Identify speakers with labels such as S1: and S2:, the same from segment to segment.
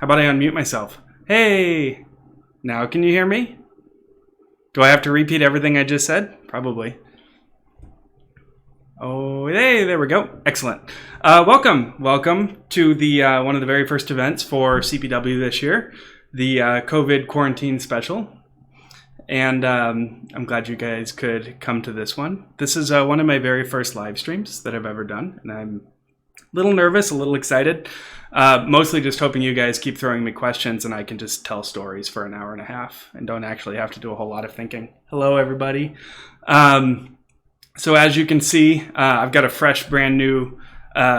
S1: How about I unmute myself? Hey! Now can you hear me? Do I have to repeat everything I just said? Probably. Oh, hey, there we go. Excellent. Welcome to the one of the very first events for CPW this year, the COVID quarantine special. And I'm glad you guys could come to this one. This is one of my very first live streams that I've ever done, and I'm a little nervous, a little excited. Mostly just hoping you guys keep throwing me questions and I can just tell stories for an hour and a half and don't actually have to do a whole lot of thinking. Hello, everybody. So as you can see, I've got a fresh, brand new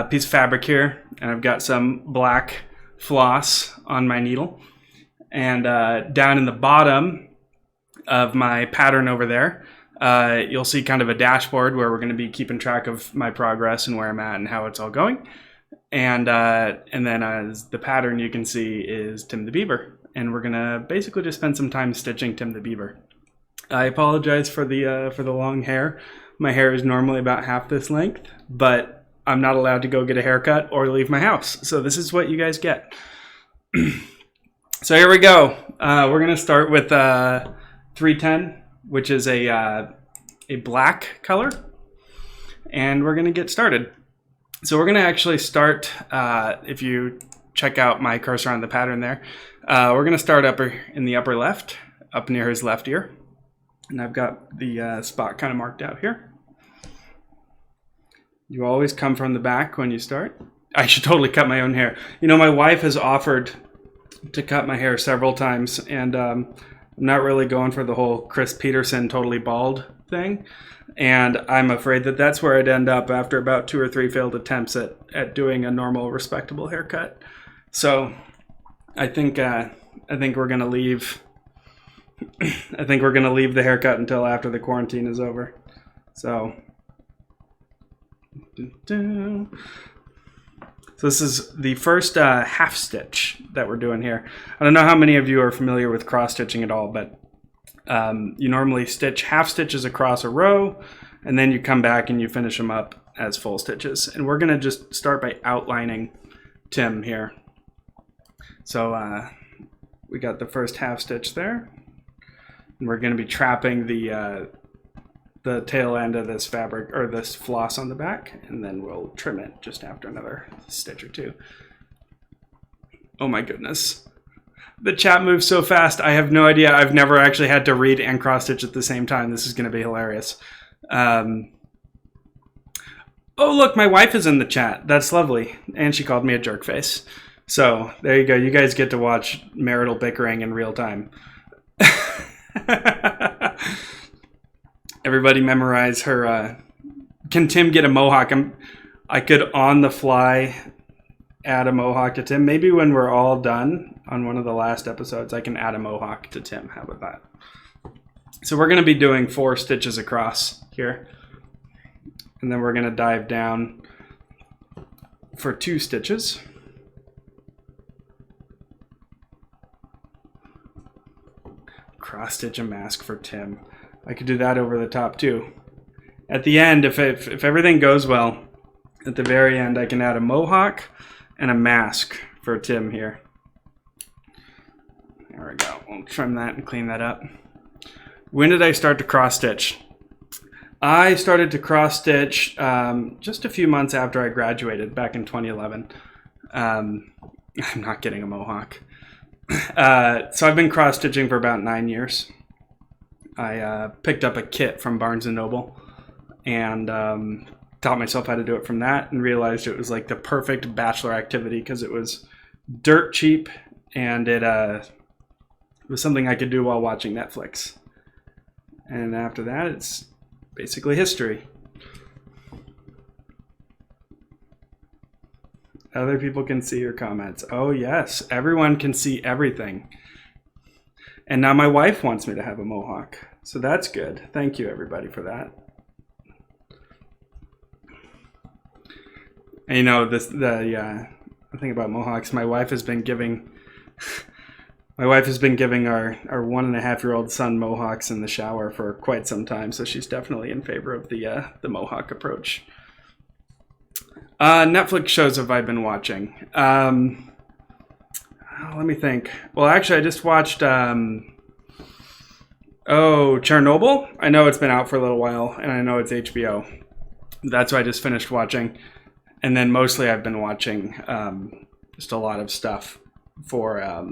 S1: piece of fabric here, and I've got some black floss on my needle. And down in the bottom of my pattern over there, you'll see kind of a dashboard where we're going to be keeping track of my progress and where I'm at and how it's all going. And then as the pattern you can see is Tim the Beaver. And we're going to basically just spend some time stitching Tim the Beaver. I apologize for the long hair. My hair is normally about half this length, but I'm not allowed to go get a haircut or leave my house. So this is what you guys get. So here we go. We're going to start with 310, which is a black color. And we're going to get started. So we're going to actually start, if you check out my cursor on the pattern there, we're going to start up in the upper left, up near his left ear. And I've got the spot kind of marked out here. You always come from the back when you start. I should totally cut my own hair. You know, my wife has offered to cut my hair several times, and I'm not really going for the whole Chris Peterson totally bald thing. And I'm afraid that that's where I'd end up after about 2 or 3 failed attempts at doing a normal, respectable haircut. So I think we're gonna leave. I think we're gonna leave the haircut until after the quarantine is over. So this is the first half stitch that we're doing here. I don't know how many of you are familiar with cross stitching at all, but you normally stitch half stitches across a row, and then you come back and you finish them up as full stitches. And we're gonna just start by outlining Tim here. So we got the first half stitch there. And we're gonna be trapping the tail end of this fabric, or this floss on the back, and then we'll trim it just after another stitch or two. Oh my goodness. The chat moves so fast, I have no idea. I've never actually had to read and cross stitch at the same time. This is gonna be hilarious. Oh look, my wife is in the chat. That's lovely. And she called me a jerk face. So there you go. You guys get to watch marital bickering in real time. Everybody memorize her. Can Tim get a mohawk? I could on the fly add a mohawk to Tim. Maybe when we're all done on one of the last episodes, I can add a mohawk to Tim. How about that? So we're going to be doing 4 stitches across here. And then we're going to dive down for 2 stitches. Cross stitch a mask for Tim. I could do that over the top too. At the end, if everything goes well, at the very end, I can add a mohawk and a mask for Tim here. There we go. We'll trim that and clean that up. When did I start to cross stitch? I started to cross stitch just a few months after I graduated back in 2011. I'm not getting a mohawk. So I've been cross stitching for about 9 years. I picked up a kit from Barnes & Noble and taught myself how to do it from that, and realized it was like the perfect bachelor activity because it was dirt cheap, and it was something I could do while watching Netflix. And after that, it's basically history. Other people can see your comments. Oh yes, everyone can see everything. And now my wife wants me to have a mohawk. So that's good. Thank you everybody for that. And you know, the thing about mohawks, my wife has been giving our 1.5-year-old son mohawks in the shower for quite some time, so she's definitely in favor of the mohawk approach. Netflix shows have I been watching? let me think. Well, actually, I just watched Chernobyl. I know it's been out for a little while, and I know it's HBO. That's what I just finished watching. And then mostly I've been watching just a lot of stuff for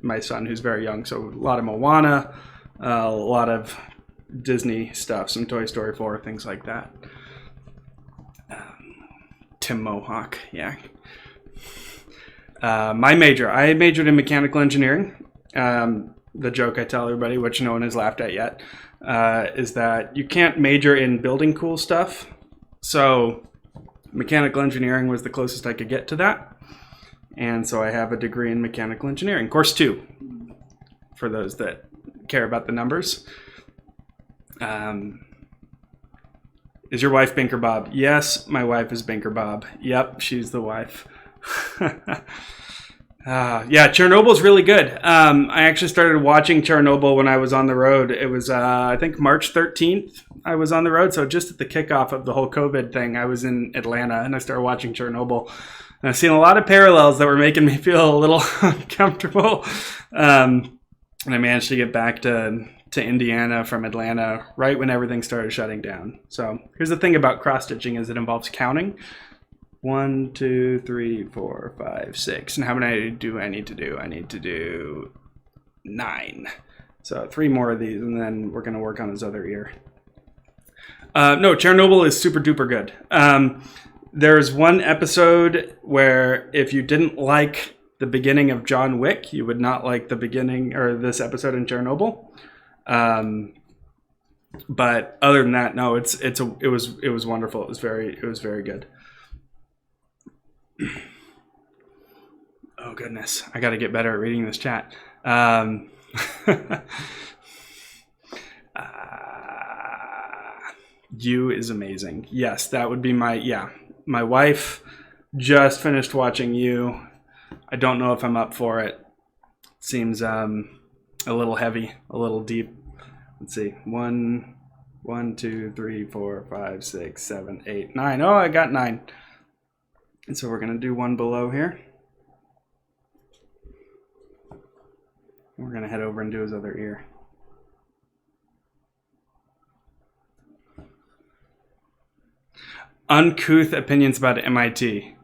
S1: my son who's very young. So a lot of Moana, a lot of Disney stuff, some Toy Story 4, things like that. Tim Mohawk, yeah. I majored in mechanical engineering. The joke I tell everybody, which no one has laughed at yet, is that you can't major in building cool stuff. So mechanical engineering was the closest I could get to that. And so I have a degree in mechanical engineering, course 2, for those that care about the numbers. Is your wife Binker Bob? Yes, my wife is Binker Bob. Yep, she's the wife. Yeah, Chernobyl's really good. I actually started watching Chernobyl when I was on the road. It was, I think, March 13th I was on the road. So just at the kickoff of the whole COVID thing, I was in Atlanta and I started watching Chernobyl. And I've seen a lot of parallels that were making me feel a little uncomfortable. And I managed to get back to Indiana from Atlanta right when everything started shutting down. So here's the thing about cross-stitching is it involves counting. 1, 2, 3, 4, 5, 6. And how many do I need to do? I need to do 9. So 3 more of these, and then we're going to work on his other ear. No, Chernobyl is super duper good. There's one episode where if you didn't like the beginning of John Wick, you would not like the beginning or this episode in Chernobyl. But other than that, no, it was wonderful. It was very good. Oh goodness, I got to get better at reading this chat. You is amazing. Yes, that would be my wife just finished watching You. I don't know if I'm up for it. Seems a little heavy, a little deep. Let's see. 1, 2, 3, 4, 5, 6, 7, 8, 9. Oh, I got 9. And so we're going to do one below here. We're going to head over and do his other ear. Uncouth opinions about MIT.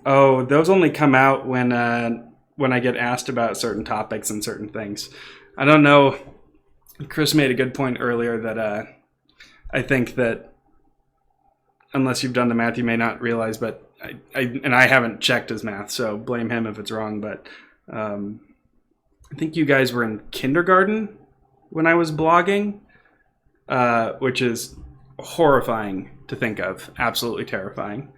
S1: Oh, those only come out when I get asked about certain topics and certain things. I don't know. Chris made a good point earlier that I think that unless you've done the math, you may not realize, but I haven't checked his math, so blame him if it's wrong, but I think you guys were in kindergarten when I was blogging, which is horrifying to think of, absolutely terrifying.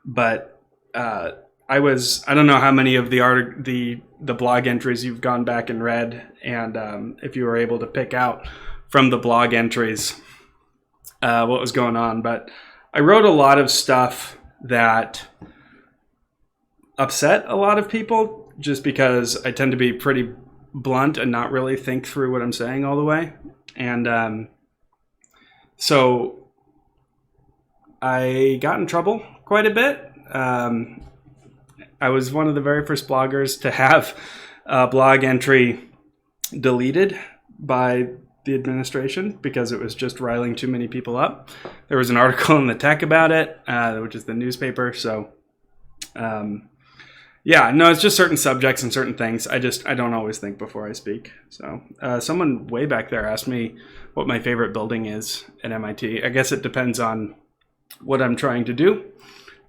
S1: But I don't know how many of the blog entries you've gone back and read, and if you were able to pick out from the blog entries what was going on, but I wrote a lot of stuff that upset a lot of people just because I tend to be pretty blunt and not really think through what I'm saying all the way. And so I got in trouble quite a bit. I was one of the very first bloggers to have a blog entry deleted by the administration because it was just riling too many people up. There was an article in the Tech about it, which is the newspaper. So, it's just certain subjects and certain things. I don't always think before I speak. So someone way back there asked me what my favorite building is at MIT. I guess it depends on what I'm trying to do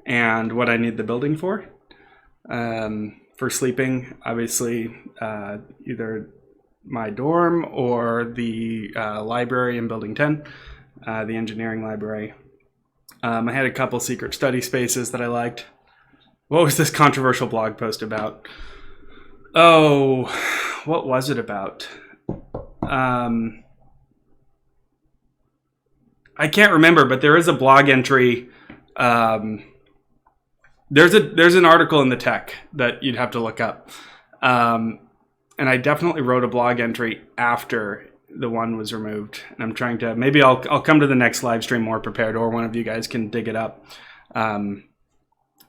S1: and what I need the building for. For sleeping, obviously, either my dorm or the library in Building 10, the engineering library. I had a couple secret study spaces that I liked. What was this controversial blog post about? Oh, what was it about? I can't remember, but there is a blog entry. There's an article in the Tech that you'd have to look up. And I definitely wrote a blog entry after the one was removed. And I'm trying to, maybe I'll come to the next live stream more prepared, or one of you guys can dig it up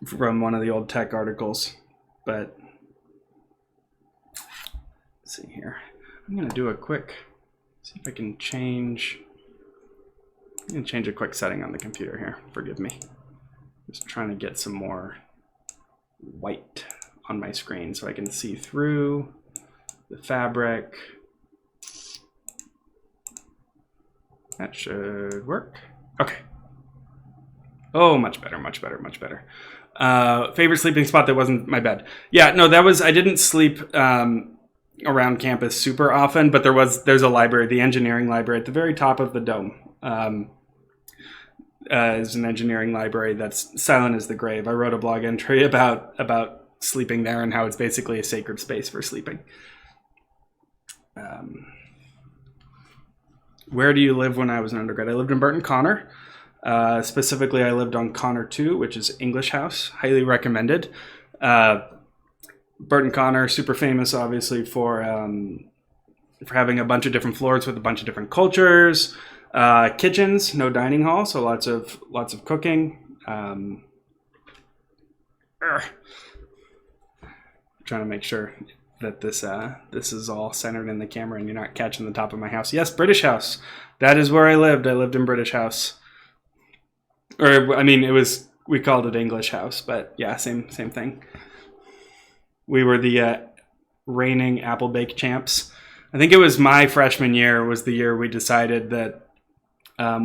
S1: from one of the old Tech articles. But Let's see here. I'm gonna do a quick, see if I can change. I'm gonna change a quick setting on the computer here. Forgive me. Just trying to get some more white on my screen so I can see through the fabric. That should work. Okay. Oh, much better, much better, much better. Favorite sleeping spot that wasn't my bed. Yeah, no, that was, I didn't sleep around campus super often, but there's a library, the engineering library at the very top of the dome. Is an engineering library that's silent as the grave. I wrote a blog entry about sleeping there and how it's basically a sacred space for sleeping. Where do you live when I was an undergrad? I lived in Burton Connor. Specifically, I lived on Connor 2, which is English House. Highly recommended. Burton Connor, super famous, obviously, for having a bunch of different floors with a bunch of different cultures. Kitchens, no dining hall, so lots of cooking. Trying to make sure that this is all centered in the camera and you're not catching the top of my house. Yes, British House. That is where I lived. I lived in British House. Or, I mean, we called it English House, but yeah, same thing. We were the reigning apple bake champs. I think it was my freshman year was the year we decided that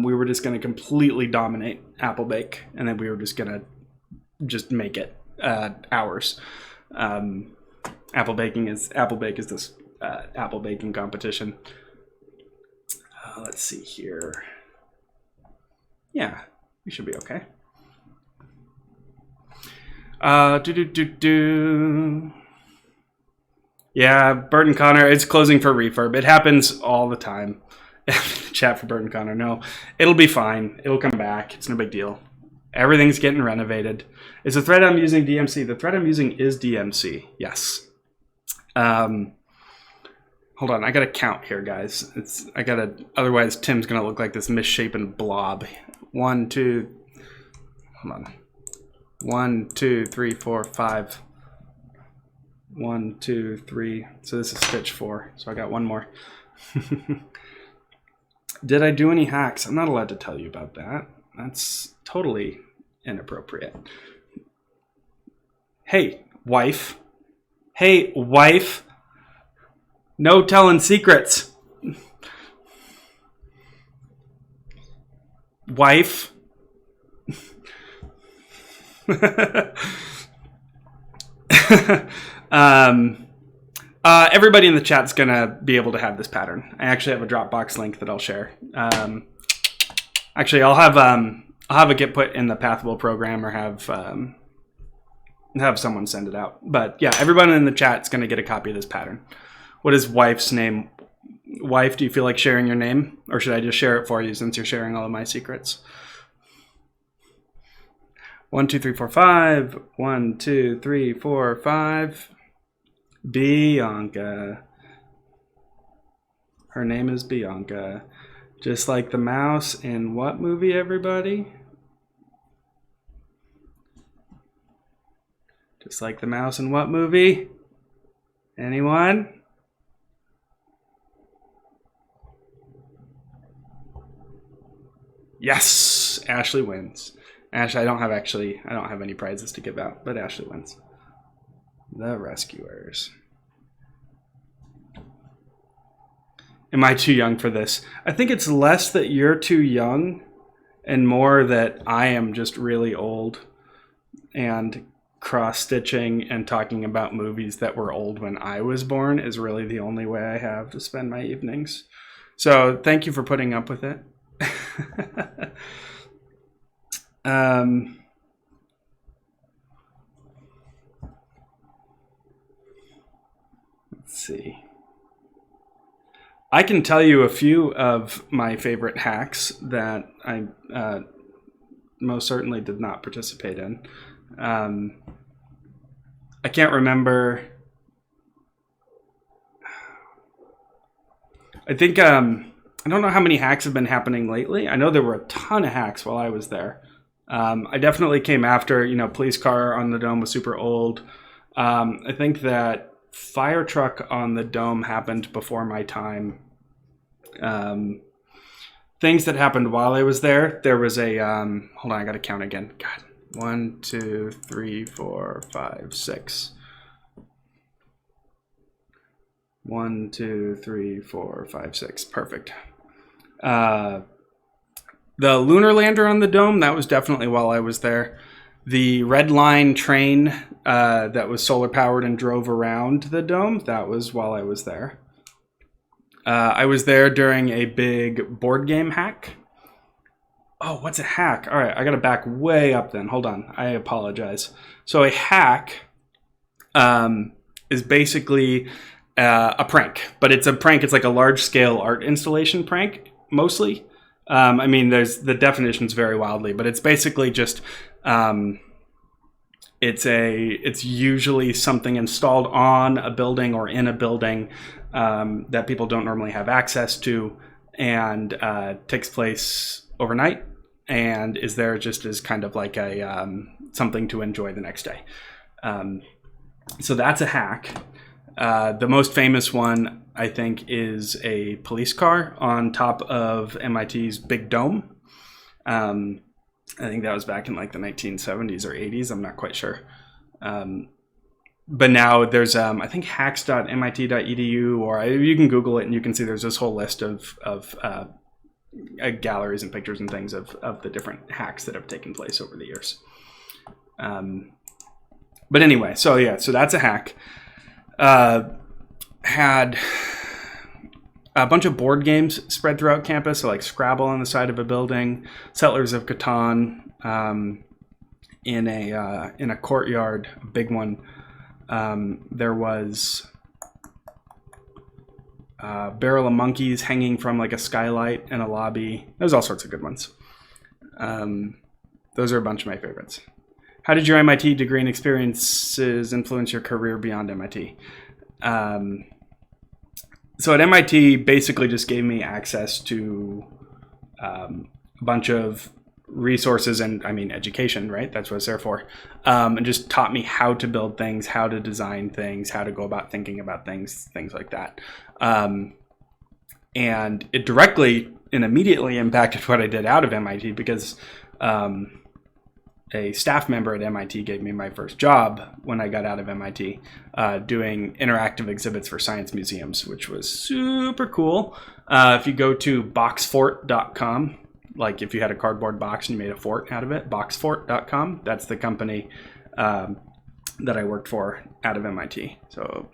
S1: we were just going to completely dominate apple bake, and then we were just going to make it ours. Apple bake is this apple baking competition. Let's see here. Yeah, we should be okay. Yeah, Burton Connor, it's closing for refurb. It happens all the time. Chat for Burton Connor. No, it'll be fine. It'll come back. It's no big deal. Everything's getting renovated. Is the thread I'm using DMC? The thread I'm using is DMC. Yes. Hold on. I got to count here, guys. Otherwise Tim's going to look like this misshapen blob. 1, 2, hold on. 1, 2, 3, 4, 5. 1, 2, 3. So this is stitch 4. So I got one more. Did I do any hacks? I'm not allowed to tell you about that. That's totally inappropriate. Hey, wife. Hey, wife. No telling secrets. Wife. Everybody in the chat's gonna be able to have this pattern. I actually have a Dropbox link that I'll share. Actually, I'll have it get put in the Pathable program or have someone send it out. But yeah, everybody in the chat's gonna get a copy of this pattern. What is wife's name? Wife, do you feel like sharing your name, or should I just share it for you since you're sharing all of my secrets? 1, 2, 3, 4, 5. 1, 2, 3, 4, 5. Bianca. Her name is Bianca. Just like the mouse in what movie, everybody? Just like the mouse in what movie? Anyone? Yes! Ashley wins. Ashley, I don't have any prizes to give out, but Ashley wins. The Rescuers. Am I too young for this? I think it's less that you're too young and more that I am just really old and cross-stitching and talking about movies that were old when I was born is really the only way I have to spend my evenings. So thank you for putting up with it. Let's see. I can tell you a few of my favorite hacks that I most certainly did not participate in. I can't remember. I think I don't know how many hacks have been happening lately. I know there were a ton of hacks while I was there. I definitely came after, police car on the dome was super old. I think that fire truck on the dome happened before my time. Things that happened while I was there. There was a hold on, I gotta count again. God, 1, 2, 3, 4, 5, 6. 1, 2, 3, 4, 5, 6. Perfect. The lunar lander on the dome, that was definitely while I was there. The Red Line train that was solar powered and drove around the dome, that was while I was there. I was there during a big board game hack. Oh, what's a hack? All right, I got to back way up then. Hold on. I apologize. So a hack is basically a prank, but it's a prank. It's like a large scale art installation prank, mostly. I mean, the definitions vary wildly, but it's basically just it's usually something installed on a building or in a building that people don't normally have access to, and takes place overnight and is there just as kind of like a something to enjoy the next day. So that's a hack. The most famous one, I think, is a police car on top of MIT's big dome. I think that was back in like the 1970s or 80s. I'm not quite sure. But now there's, I think, hacks.mit.edu, or you can Google it and you can see there's this whole list of galleries and pictures and things of the different hacks that have taken place over the years. But anyway, so that's a hack. Had a bunch of board games spread throughout campus, so like Scrabble on the side of a building, Settlers of Catan in a courtyard, a big one. There was Barrel of Monkeys hanging from like a skylight in a lobby. There's all sorts of good ones. Those are a bunch of my favorites. How did your MIT degree and experiences influence your career beyond MIT? So at MIT, basically just gave me access to a bunch of resources and, I mean, education, right? That's what it's there for. And just taught me how to build things, how to design things, how to go about thinking about things like that. And it directly and immediately impacted what I did out of MIT because a staff member at MIT gave me my first job when I got out of MIT, doing interactive exhibits for science museums, which was super cool. If you go to boxfort.com, like if you had a cardboard box and you made a fort out of it, boxfort.com, that's the company that I worked for out of MIT. So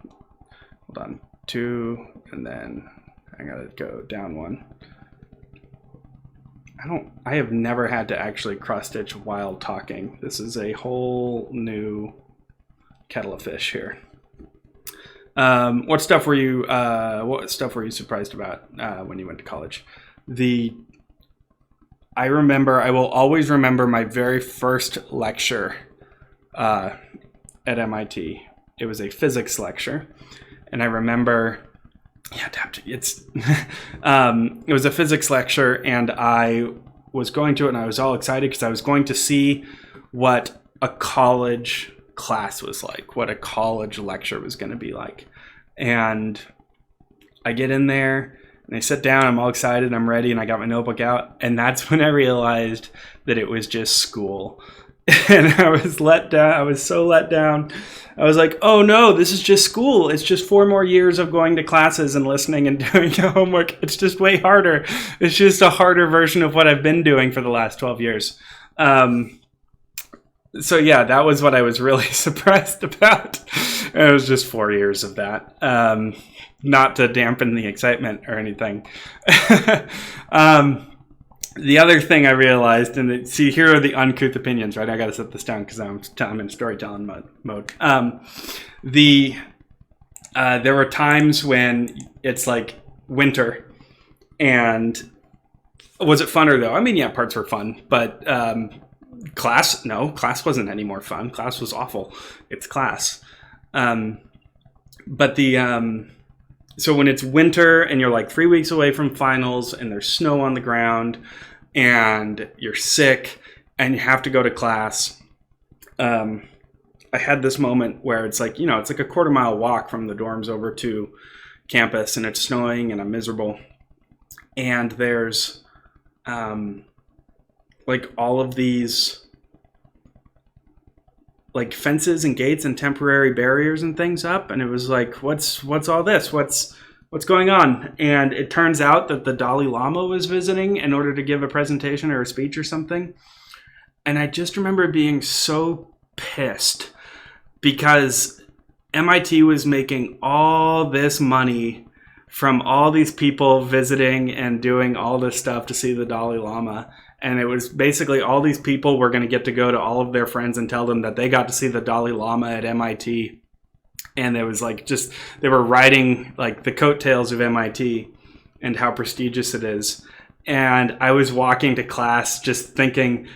S1: hold on, 2, and then I gotta go down 1. I have never had to actually cross stitch while talking. This is a whole new kettle of fish here. What stuff were you surprised about when you went to college? I will always remember my very first lecture at MIT. It was a physics lecture, and I remember it was a physics lecture, and I was going to it, and I was all excited because I was going to see what a college class was like, what a college lecture was going to be like. And I get in there and I sit down, I'm all excited, I'm ready, and I got my notebook out, and that's when I realized that it was just school. And I was let down. I was so let down. I was like, oh no, this is just school. It's just 4 more years of going to classes and listening and doing homework. It's just way harder. It's just a harder version of what I've been doing for the last 12 years. So yeah, that was what I was really surprised about. It was just 4 years of that. Not to dampen the excitement or anything. The other thing I realized, and see, here are the uncouth opinions, right? I got to set this down because I'm in storytelling mode. There were times when it's like winter, and was it funner though? I mean, yeah, parts were fun, but class wasn't any more fun. Class was awful. It's class. So when it's winter and you're like 3 weeks away from finals and there's snow on the ground and you're sick and you have to go to class, I I had this moment where it's like, it's like a quarter-mile walk from the dorms over to campus, and it's snowing, and I'm miserable. And there's like all of these like fences and gates and temporary barriers and things up, and it was like, what's all this? What's going on? And it turns out that the Dalai Lama was visiting in order to give a presentation or a speech or something. And I just remember being so pissed because MIT was making all this money from all these people visiting and doing all this stuff to see the Dalai Lama. And it was basically all these people were going to get to go to all of their friends and tell them that they got to see the Dalai Lama at MIT. And it was like just, they were riding like the coattails of MIT and how prestigious it is. And I was walking to class just thinking,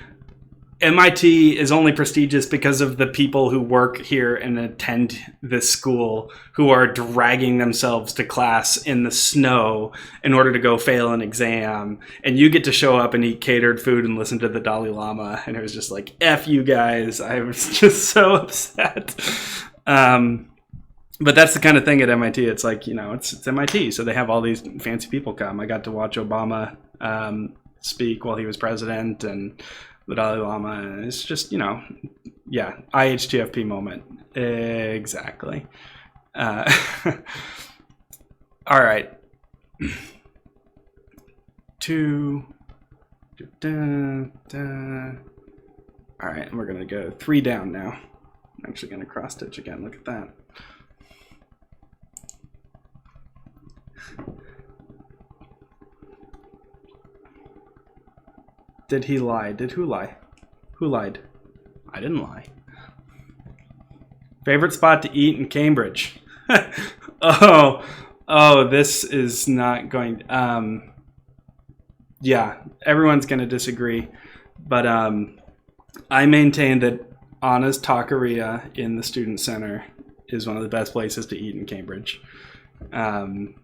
S1: MIT is only prestigious because of the people who work here and attend this school who are dragging themselves to class in the snow in order to go fail an exam. And you get to show up and eat catered food and listen to the Dalai Lama. And it was just like, F you guys. I was just so upset. But that's the kind of thing at MIT. It's like, it's MIT. So they have all these fancy people come. I got to watch Obama speak while he was president, and the Dalai Lama. It's just, IHTFP moment. Exactly. All right. All right, and we're going to go 3 down now. I'm actually going to cross stitch again. Look at that. Did he lie? Did who lie? Who lied? I didn't lie. Favorite spot to eat in Cambridge? Oh, this is not going... yeah, everyone's going to disagree. But I maintain that Anna's Taqueria in the Student Center is one of the best places to eat in Cambridge. And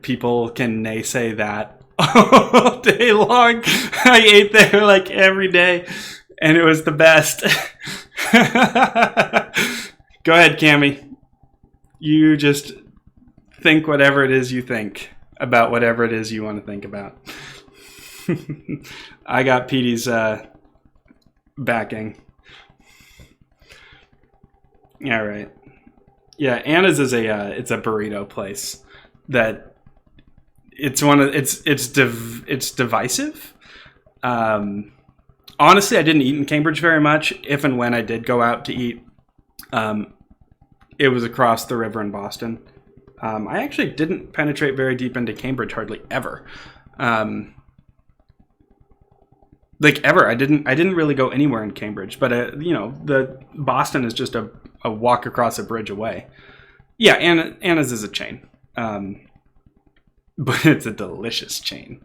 S1: people can naysay that all day long. I ate there like every day, and it was the best. Go ahead, Cammie. You just think whatever it is you think about whatever it is you want to think about. I got Petey's backing. All right. Yeah, Anna's is it's a burrito place that it's divisive. Honestly, I didn't eat in Cambridge very much. If and when I did go out to eat, it was across the river in Boston. I actually didn't penetrate very deep into Cambridge hardly ever. Like ever, I didn't really go anywhere in Cambridge. But the Boston is just a walk across a bridge away. Yeah, Anna's is a chain, but it's a delicious chain.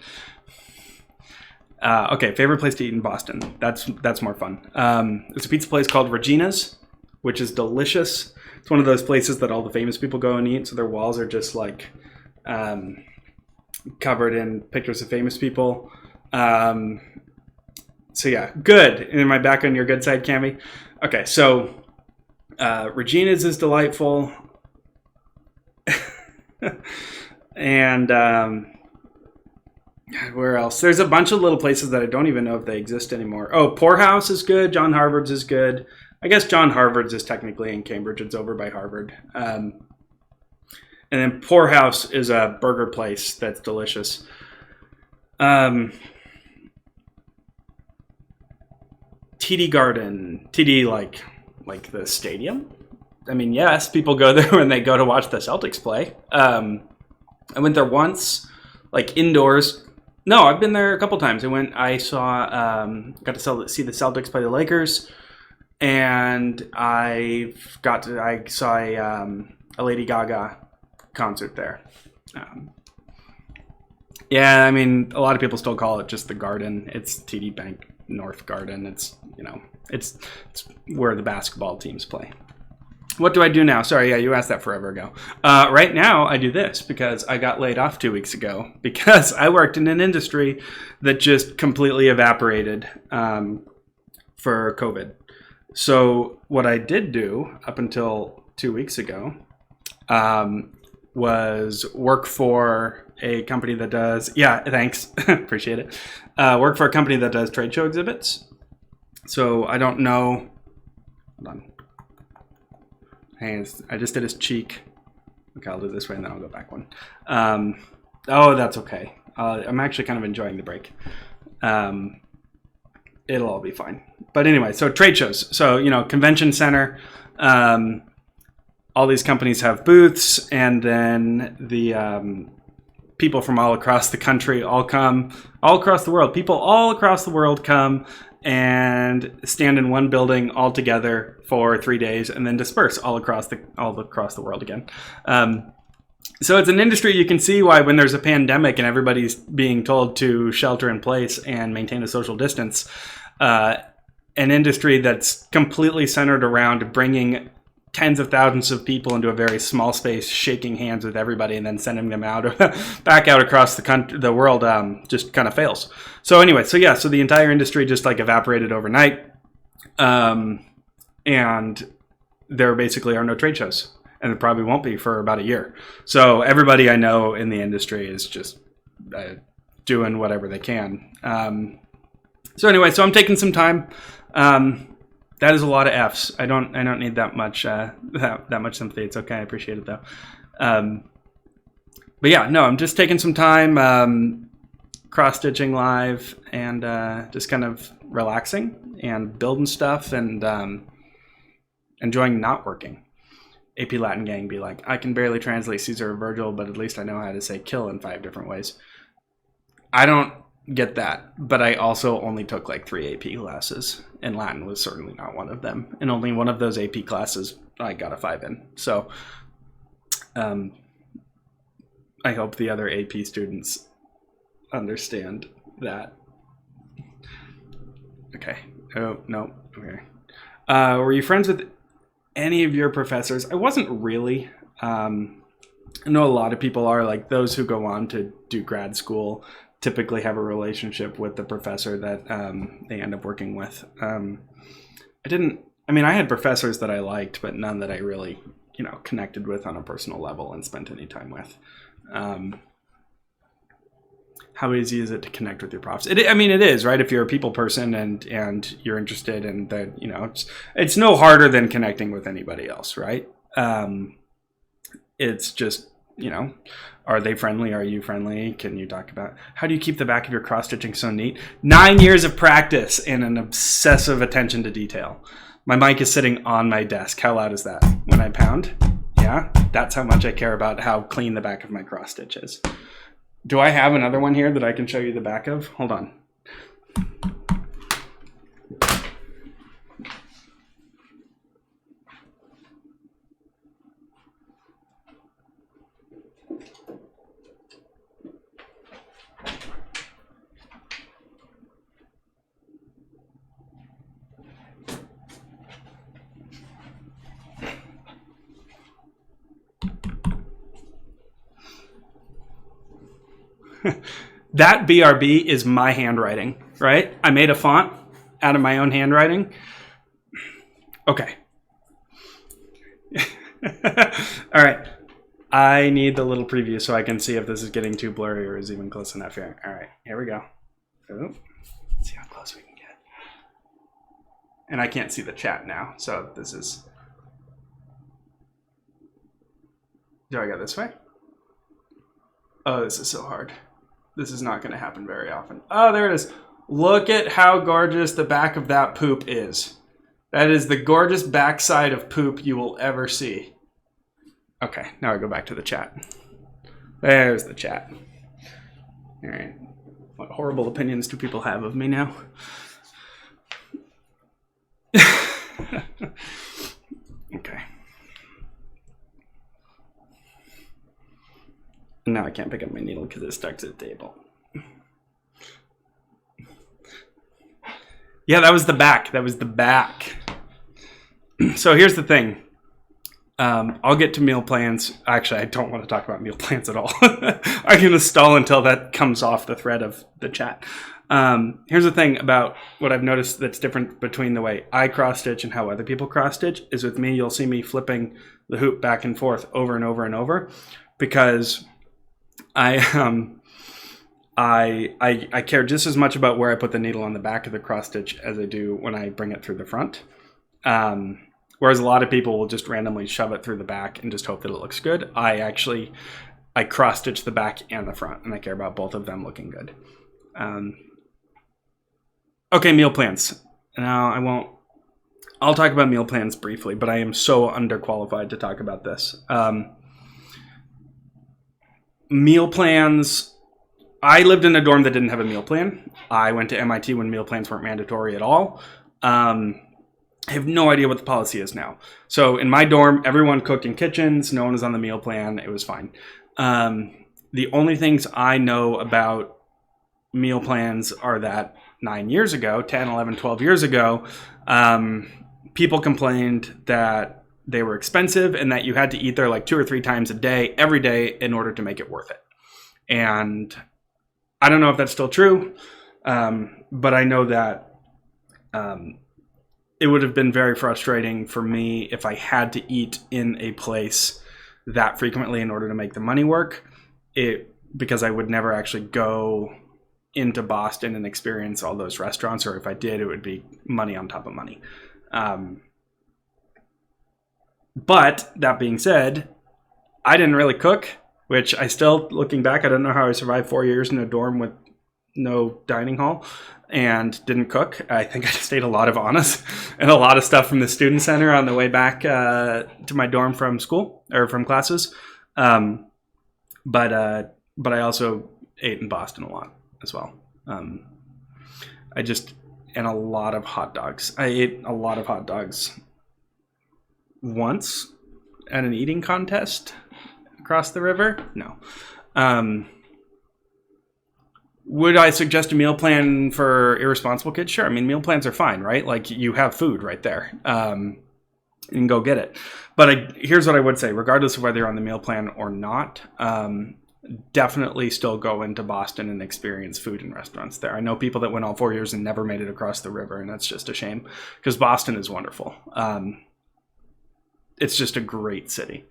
S1: Okay, favorite place to eat in Boston. That's more fun. There's a pizza place called Regina's, which is delicious. It's one of those places that all the famous people go and eat. So their walls are just like covered in pictures of famous people. So yeah, good. And am I back on your good side, Cammie? Okay, so Regina's is delightful. And where else? There's a bunch of little places that I don't even know if they exist anymore. Oh, Poorhouse is good. John Harvard's is good. I guess John Harvard's is technically in Cambridge. It's over by Harvard. And then Poorhouse is a burger place that's delicious. TD Garden. TD like the stadium? I mean, yes, people go there when they go to watch the Celtics play. I went there once, like indoors. No, I've been there a couple times. got to see the Celtics play the Lakers, and I saw a Lady Gaga concert there. Yeah, I mean, a lot of people still call it just the Garden. It's TD Bank North Garden. It's where the basketball teams play. What do I do now? Sorry, yeah, you asked that forever ago. Right now, I do this because I got laid off 2 weeks ago because I worked in an industry that just completely evaporated for COVID. So what I did do up until 2 weeks ago was work for a company that does, yeah, thanks, appreciate it. Work for a company that does trade show exhibits. So I don't know, hold on. Hey, I just did his cheek. Okay, I'll do it this way and then I'll go back one. Oh, that's okay. I'm actually kind of enjoying the break. It'll all be fine. But anyway, so trade shows. So, you know, convention center, all these companies have booths, and then the people from all across the country all come, all across the world. People all across the world come and stand in one building all together for 3 days and then disperse all across the world again. So it's an industry you can see why when there's a pandemic and everybody's being told to shelter in place and maintain a social distance, an industry that's completely centered around bringing tens of thousands of people into a very small space, shaking hands with everybody and then sending them out back out across the world just kind of fails. So anyway, so the entire industry just like evaporated overnight, and there basically are no trade shows. And there probably won't be for about a year. So everybody I know in the industry is just doing whatever they can. So anyway, so I'm taking some time. That is a lot of Fs. I don't need that much that much sympathy. It's okay. I appreciate it though. But yeah, no, I'm just taking some time, cross-stitching live, and just kind of relaxing and building stuff and enjoying not working. AP Latin gang be like, I can barely translate Caesar or Virgil, but at least I know how to say kill in 5 different ways. I don't get that, but I also only took like 3 AP classes, and Latin was certainly not one of them. And only one of those AP classes I got a 5 in. So I hope the other AP students understand that. Okay. Oh, no. Okay. Were you friends with any of your professors? I wasn't really. I know a lot of people are, like those who go on to do grad school typically have a relationship with the professor that they end up working with. I had professors that I liked, but none that I really, connected with on a personal level and spent any time with. How easy is it to connect with your profs? It is, right? If you're a people person and you're interested in that, it's no harder than connecting with anybody else, right? It's just, are they friendly? Are you friendly? Can you talk about, how do you keep the back of your cross-stitching so neat? 9 years of practice and an obsessive attention to detail. My mic is sitting on my desk. How loud is that? When I pound? Yeah, that's how much I care about how clean the back of my cross-stitch is. Do I have another one here that I can show you the back of? Hold on. That BRB is my handwriting, right? I made a font out of my own handwriting. Okay. All right. I need the little preview so I can see if this is getting too blurry or is even close enough here. All right, here we go. Oh, let's see how close we can get. And I can't see the chat now, so this is... Do I go this way? Oh, this is so hard. This is not going to happen very often. Oh, there it is. Look at how gorgeous the back of that poop is. That is the gorgeous backside of poop you will ever see. Okay, now I go back to the chat. There's the chat. All right. What horrible opinions do people have of me now? Okay. Now I can't pick up my needle because it's stuck to the table. Yeah, that was the back. That was the back. So here's the thing. I'll get to meal plans. Actually, I don't want to talk about meal plans at all. I'm going to stall until that comes off the thread of the chat. Here's the thing about what I've noticed that's different between the way I cross stitch and how other people cross stitch is with me, you'll see me flipping the hoop back and forth over and over and over because I care just as much about where I put the needle on the back of the cross stitch as I do when I bring it through the front. Whereas a lot of people will just randomly shove it through the back and just hope that it looks good. I cross stitch the back and the front, and I care about both of them looking good. Okay, meal plans. Now I'll talk about meal plans briefly, but I am so underqualified to talk about this. Meal plans. I lived in a dorm that didn't have a meal plan. I went to MIT when meal plans weren't mandatory at all. I have no idea what the policy is now. So in my dorm, everyone cooked in kitchens. No one was on the meal plan. It was fine. The only things I know about meal plans are that 9 years ago, 10, 11, 12 years ago, people complained that they were expensive and that you had to eat there like 2 or 3 times a day, every day, in order to make it worth it. And I don't know if that's still true, but I know that it would have been very frustrating for me if I had to eat in a place that frequently in order to make the money work, because I would never actually go into Boston and experience all those restaurants, or if I did, it would be money on top of money. But that being said, I didn't really cook, which I still, looking back, I don't know how I survived 4 years in a dorm with no dining hall and didn't cook. I think I just ate a lot of Annas and a lot of stuff from the student center on the way back to my dorm from school or from classes. But I also ate in Boston a lot as well. And a lot of hot dogs. I ate a lot of hot dogs once at an eating contest across the river. No. Would I suggest a meal plan for irresponsible kids? Sure. I mean, meal plans are fine, right? Like, you have food right there. You can go get it. But here's what I would say, regardless of whether you're on the meal plan or not, definitely still go into Boston and experience food in restaurants there. I know people that went all 4 years and never made it across the river, and that's just a shame because Boston is wonderful. It's just a great city.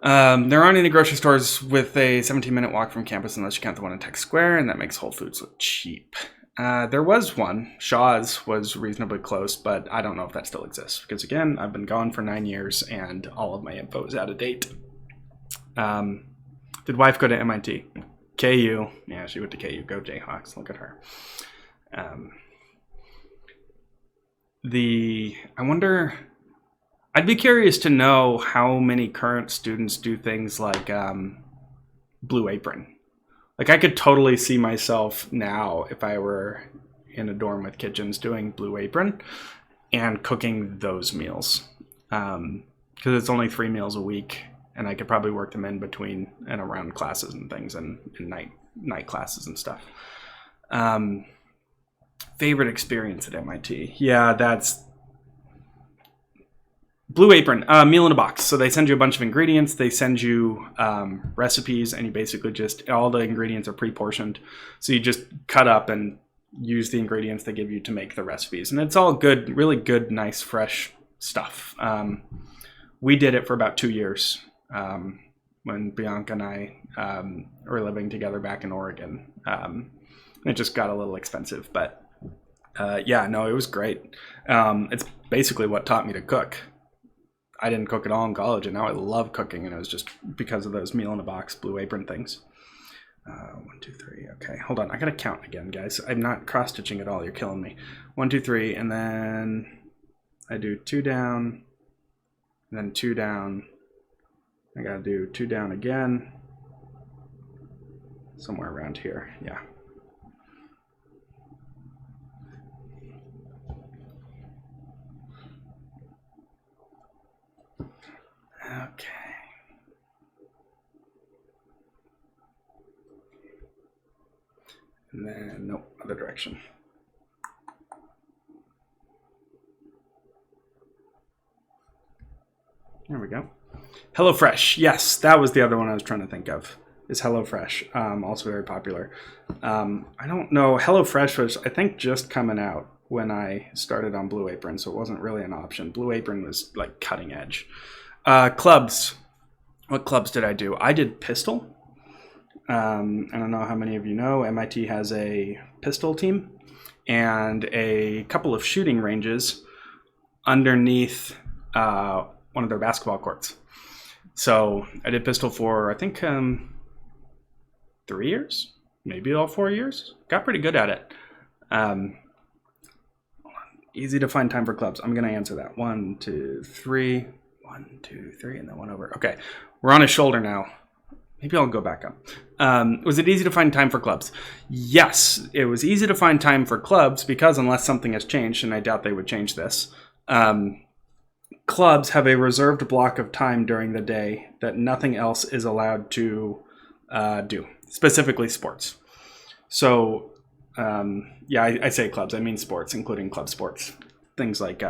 S1: There aren't any grocery stores with a 17-minute walk from campus unless you count the one in Tech Square, and that makes Whole Foods look cheap. There was one. Shaw's was reasonably close, but I don't know if that still exists because, again, I've been gone for 9 years and all of my info is out of date. Did wife go to MIT? KU. Yeah, she went to KU. Go Jayhawks. Look at her. I wonder... I'd be curious to know how many current students do things like Blue Apron. Like, I could totally see myself now, if I were in a dorm with kitchens, doing Blue Apron and cooking those meals. Because it's only 3 meals a week, and I could probably work them in between and around classes and things, and night classes and stuff. Favorite experience at MIT? Yeah, that's... Blue Apron, meal in a box. So they send you a bunch of ingredients. They send you recipes, and you basically just, all the ingredients are pre-portioned. So you just cut up and use the ingredients they give you to make the recipes. And it's all good, really good, nice, fresh stuff. We did it for about 2 years when Bianca and I were living together back in Oregon. It just got a little expensive, but yeah, no, it was great. It's basically what taught me to cook. I didn't cook at all in college, and now I love cooking, and it was just because of those meal in a box Blue Apron things. 1, 2, 3. Okay, hold on. I gotta count again, guys. I'm not cross-stitching at all. You're killing me. 1, 2, 3, and then I do 2 down, and then 2 down. I gotta do 2 down again. Somewhere around here, yeah. Okay. And then, nope, other direction. There we go. HelloFresh. Yes, that was the other one I was trying to think of. is HelloFresh, also very popular. I don't know. HelloFresh was, I think, just coming out when I started on Blue Apron, so it wasn't really an option. Blue Apron was like cutting edge. Clubs. What clubs did I do? I did Pistol. I don't know how many of you know, MIT has a pistol team and a couple of shooting ranges underneath one of their basketball courts. So I did Pistol for, I think, 3 years, maybe all 4 years. Got pretty good at it. Easy to find time for clubs. I'm going to answer that. 1, 2, 3. 1, 2, 3, and then one over. Okay, we're on his shoulder now. Maybe I'll go back up. Was it easy to find time for clubs? Yes, it was easy to find time for clubs because unless something has changed, and I doubt they would change this, clubs have a reserved block of time during the day that nothing else is allowed to do, specifically sports. So, I say clubs, I mean sports, including club sports. Things like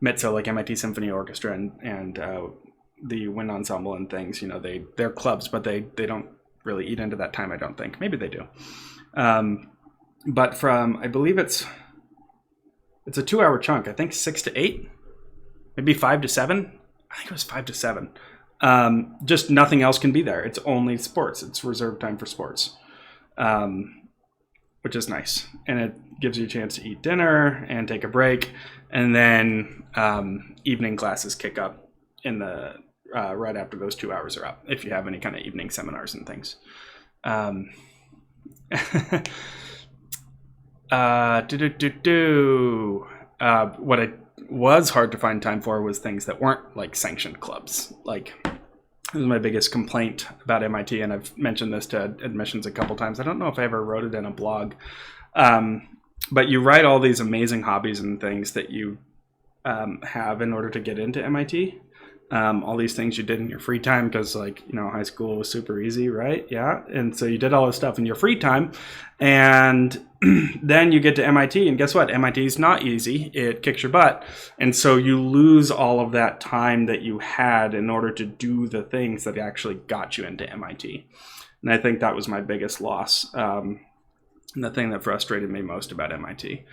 S1: MITSO, like MIT Symphony Orchestra and the wind ensemble and things, they're clubs, but they don't really eat into that time, I don't think. Maybe they do. But from, I believe it's a 2-hour chunk, I think 6 to 8, maybe 5 to 7. I think it was 5 to 7. Just nothing else can be there. It's only sports. It's reserved time for sports, which is nice. And it gives you a chance to eat dinner and take a break. And then evening classes kick up in the right after those 2 hours are up, if you have any kind of evening seminars and things. What it was hard to find time for was things that weren't like sanctioned clubs. Like, this was my biggest complaint about MIT, and I've mentioned this to admissions a couple times. I don't know if I ever wrote it in a blog, but you write all these amazing hobbies and things that you have in order to get into MIT. All these things you did in your free time because, high school was super easy, right? Yeah. And so you did all this stuff in your free time. And then you get to MIT, and guess what? MIT is not easy. It kicks your butt. And so you lose all of that time that you had in order to do the things that actually got you into MIT. And I think that was my biggest loss. And the thing that frustrated me most about MIT.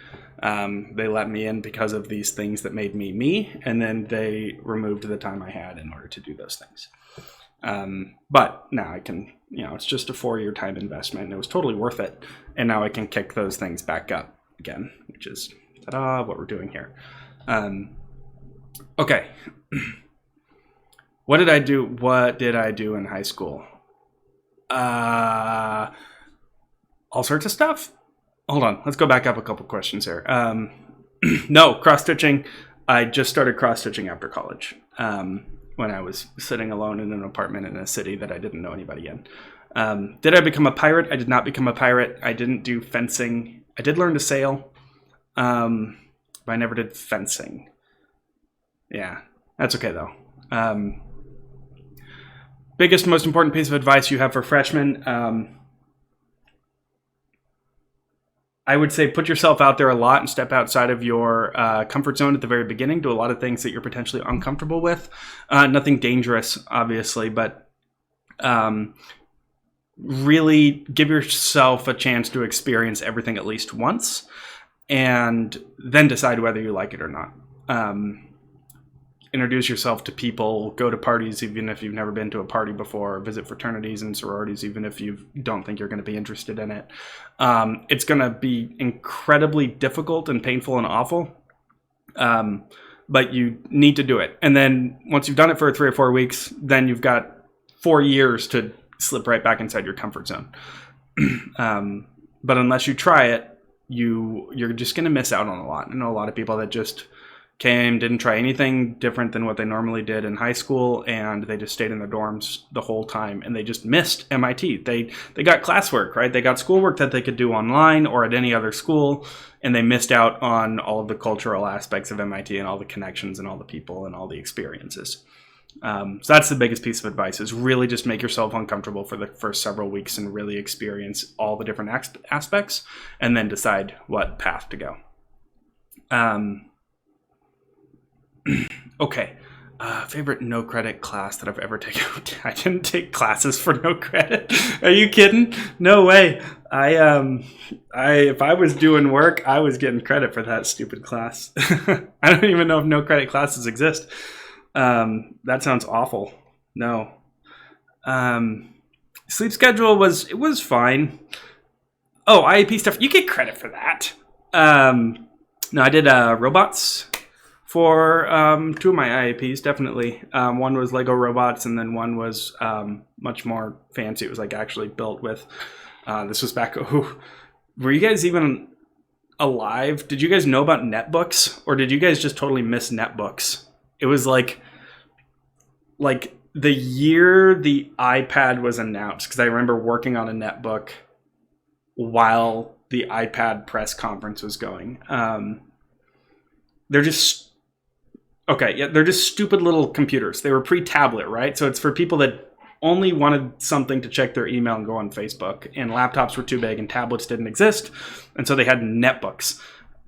S1: They let me in because of these things that made me me, and then they removed the time I had in order to do those things. But now I can, it's just a 4-year time investment, and it was totally worth it. And now I can kick those things back up again, which is, ta-da, what we're doing here. Okay. What did I do in high school? All sorts of stuff. Hold on. Let's go back up a couple questions here. No, cross-stitching. I just started cross-stitching after college when I was sitting alone in an apartment in a city that I didn't know anybody in. Did I become a pirate? I did not become a pirate. I didn't do fencing. I did learn to sail, but I never did fencing. Yeah, that's okay, though. Biggest, most important piece of advice you have for freshmen? I would say put yourself out there a lot and step outside of your comfort zone at the very beginning. Do a lot of things that you're potentially uncomfortable with. Nothing dangerous, obviously, but really give yourself a chance to experience everything at least once and then decide whether you like it or not. Introduce yourself to people, go to parties even if you've never been to a party before, visit fraternities and sororities even if you don't think you're going to be interested in it. It's going to be incredibly difficult and painful and awful, but you need to do it. And then once you've done it for 3 or 4 weeks, then you've got 4 years to slip right back inside your comfort zone. But unless you try it, you're just going to miss out on a lot. I know a lot of people that just didn't try anything different than what they normally did in high school, and they just stayed in their dorms the whole time, and they just missed MIT. They got classwork, right? They got schoolwork that they could do online or at any other school, and they missed out on all of the cultural aspects of MIT and all the connections and all the people and all the experiences. So that's the biggest piece of advice, is really just make yourself uncomfortable for the first several weeks and really experience all the different aspects, and then decide what path to go. Okay. Favorite no credit class that I've ever taken. I didn't take classes for no credit. Are you kidding? No way. If I was doing work, I was getting credit for that stupid class. I don't even know if no credit classes exist. That sounds awful. No. Sleep schedule was fine. Oh, IAP stuff. You get credit for that. No, I did robots for 2 of my IAPs, definitely. One was Lego robots, and then one was much more fancy. It was like actually built with, this was back, were you guys even alive? Did you guys know about netbooks? Or did you guys just totally miss netbooks? It was like the year the iPad was announced, because I remember working on a netbook while the iPad press conference was going. They're just they're just stupid little computers. They were pre-tablet, right? So it's for people that only wanted something to check their email and go on Facebook. And laptops were too big and tablets didn't exist. And so they had netbooks.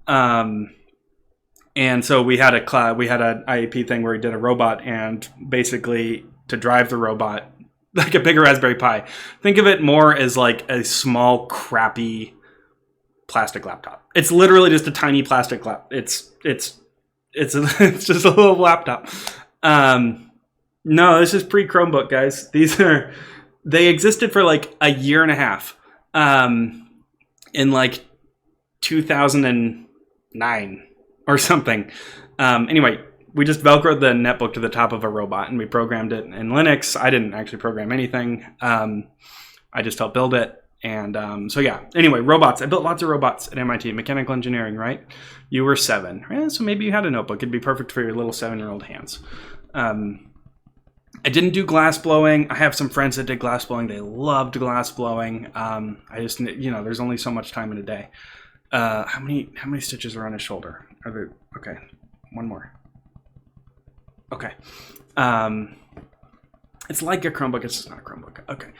S1: And so we had an IAP thing where we did a robot, and basically to drive the robot, like a bigger Raspberry Pi. Think of it more as like a small, crappy plastic laptop. It's literally just a tiny plastic laptop. It's just a little laptop. No, this is pre-Chromebook, guys. They existed for like a year and a half. In like 2009 or something. Anyway, we just Velcroed the netbook to the top of a robot and we programmed it in Linux. I didn't actually program anything. I just helped build it. And so yeah, anyway, robots. I built lots of robots at MIT, mechanical engineering, right? You were 7. So maybe you had a notebook. It'd be perfect for your little 7-year-old hands. I didn't do glass blowing. I have some friends that did glass blowing. They loved glass blowing. I just, there's only so much time in a day. How many stitches are on his shoulder? Are there? Okay, one more. Okay. It's like a Chromebook. It's just not a Chromebook. Okay.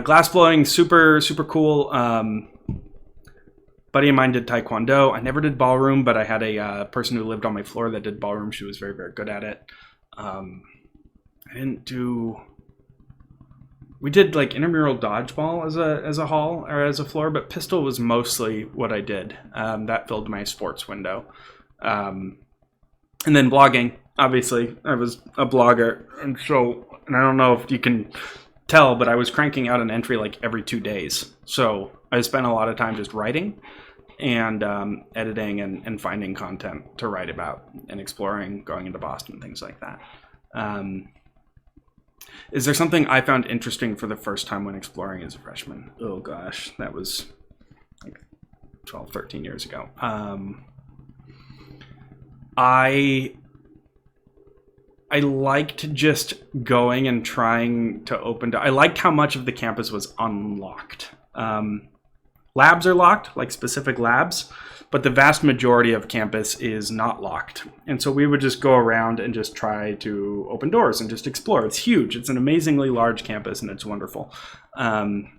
S1: Glass blowing, super, super cool. Buddy of mine did Taekwondo. I never did ballroom, but I had a person who lived on my floor that did ballroom. She was very, very good at it. I didn't do... We did like intramural dodgeball as a hall or as a floor, but pistol was mostly what I did. That filled my sports window. And then blogging, obviously. I was a blogger, and I don't know if you can tell, but I was cranking out an entry like every 2 days. So I spent a lot of time just writing and editing and finding content to write about and exploring, going into Boston, things like that. Is there something I found interesting for the first time when exploring as a freshman? Oh gosh, that was like 12, 13 years ago. I liked just going and trying to I liked how much of the campus was unlocked. Labs are locked, like specific labs, but the vast majority of campus is not locked. And so we would just go around and just try to open doors and just explore. It's huge. It's an amazingly large campus and it's wonderful. And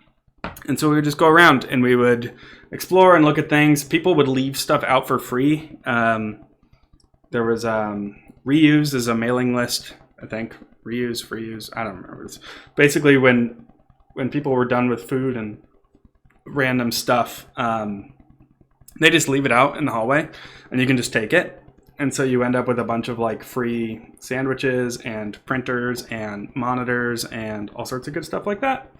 S1: so we would just go around and we would explore and look at things. People would leave stuff out for free. There was Reuse is a mailing list, I think. Reuse, free use, I don't remember. It's basically when people were done with food and random stuff, they just leave it out in the hallway and you can just take it. And so you end up with a bunch of like free sandwiches and printers and monitors and all sorts of good stuff like that.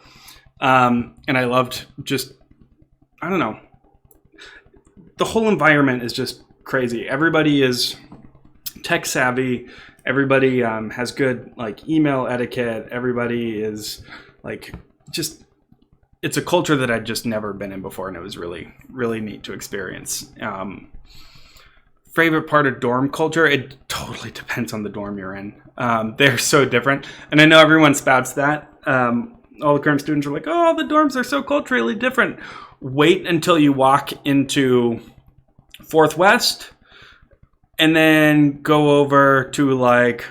S1: And I loved just, I don't know, the whole environment is just crazy. Everybody is tech savvy. Everybody has good like email etiquette. Everybody is like just, it's a culture that I'd just never been in before, and it was really, really neat to experience. Favorite part of dorm culture? It totally depends on the dorm you're in. They're so different. And I know everyone spouts that. All the current students are like, oh, the dorms are so culturally different. Wait until you walk into Fourth West and then go over to like,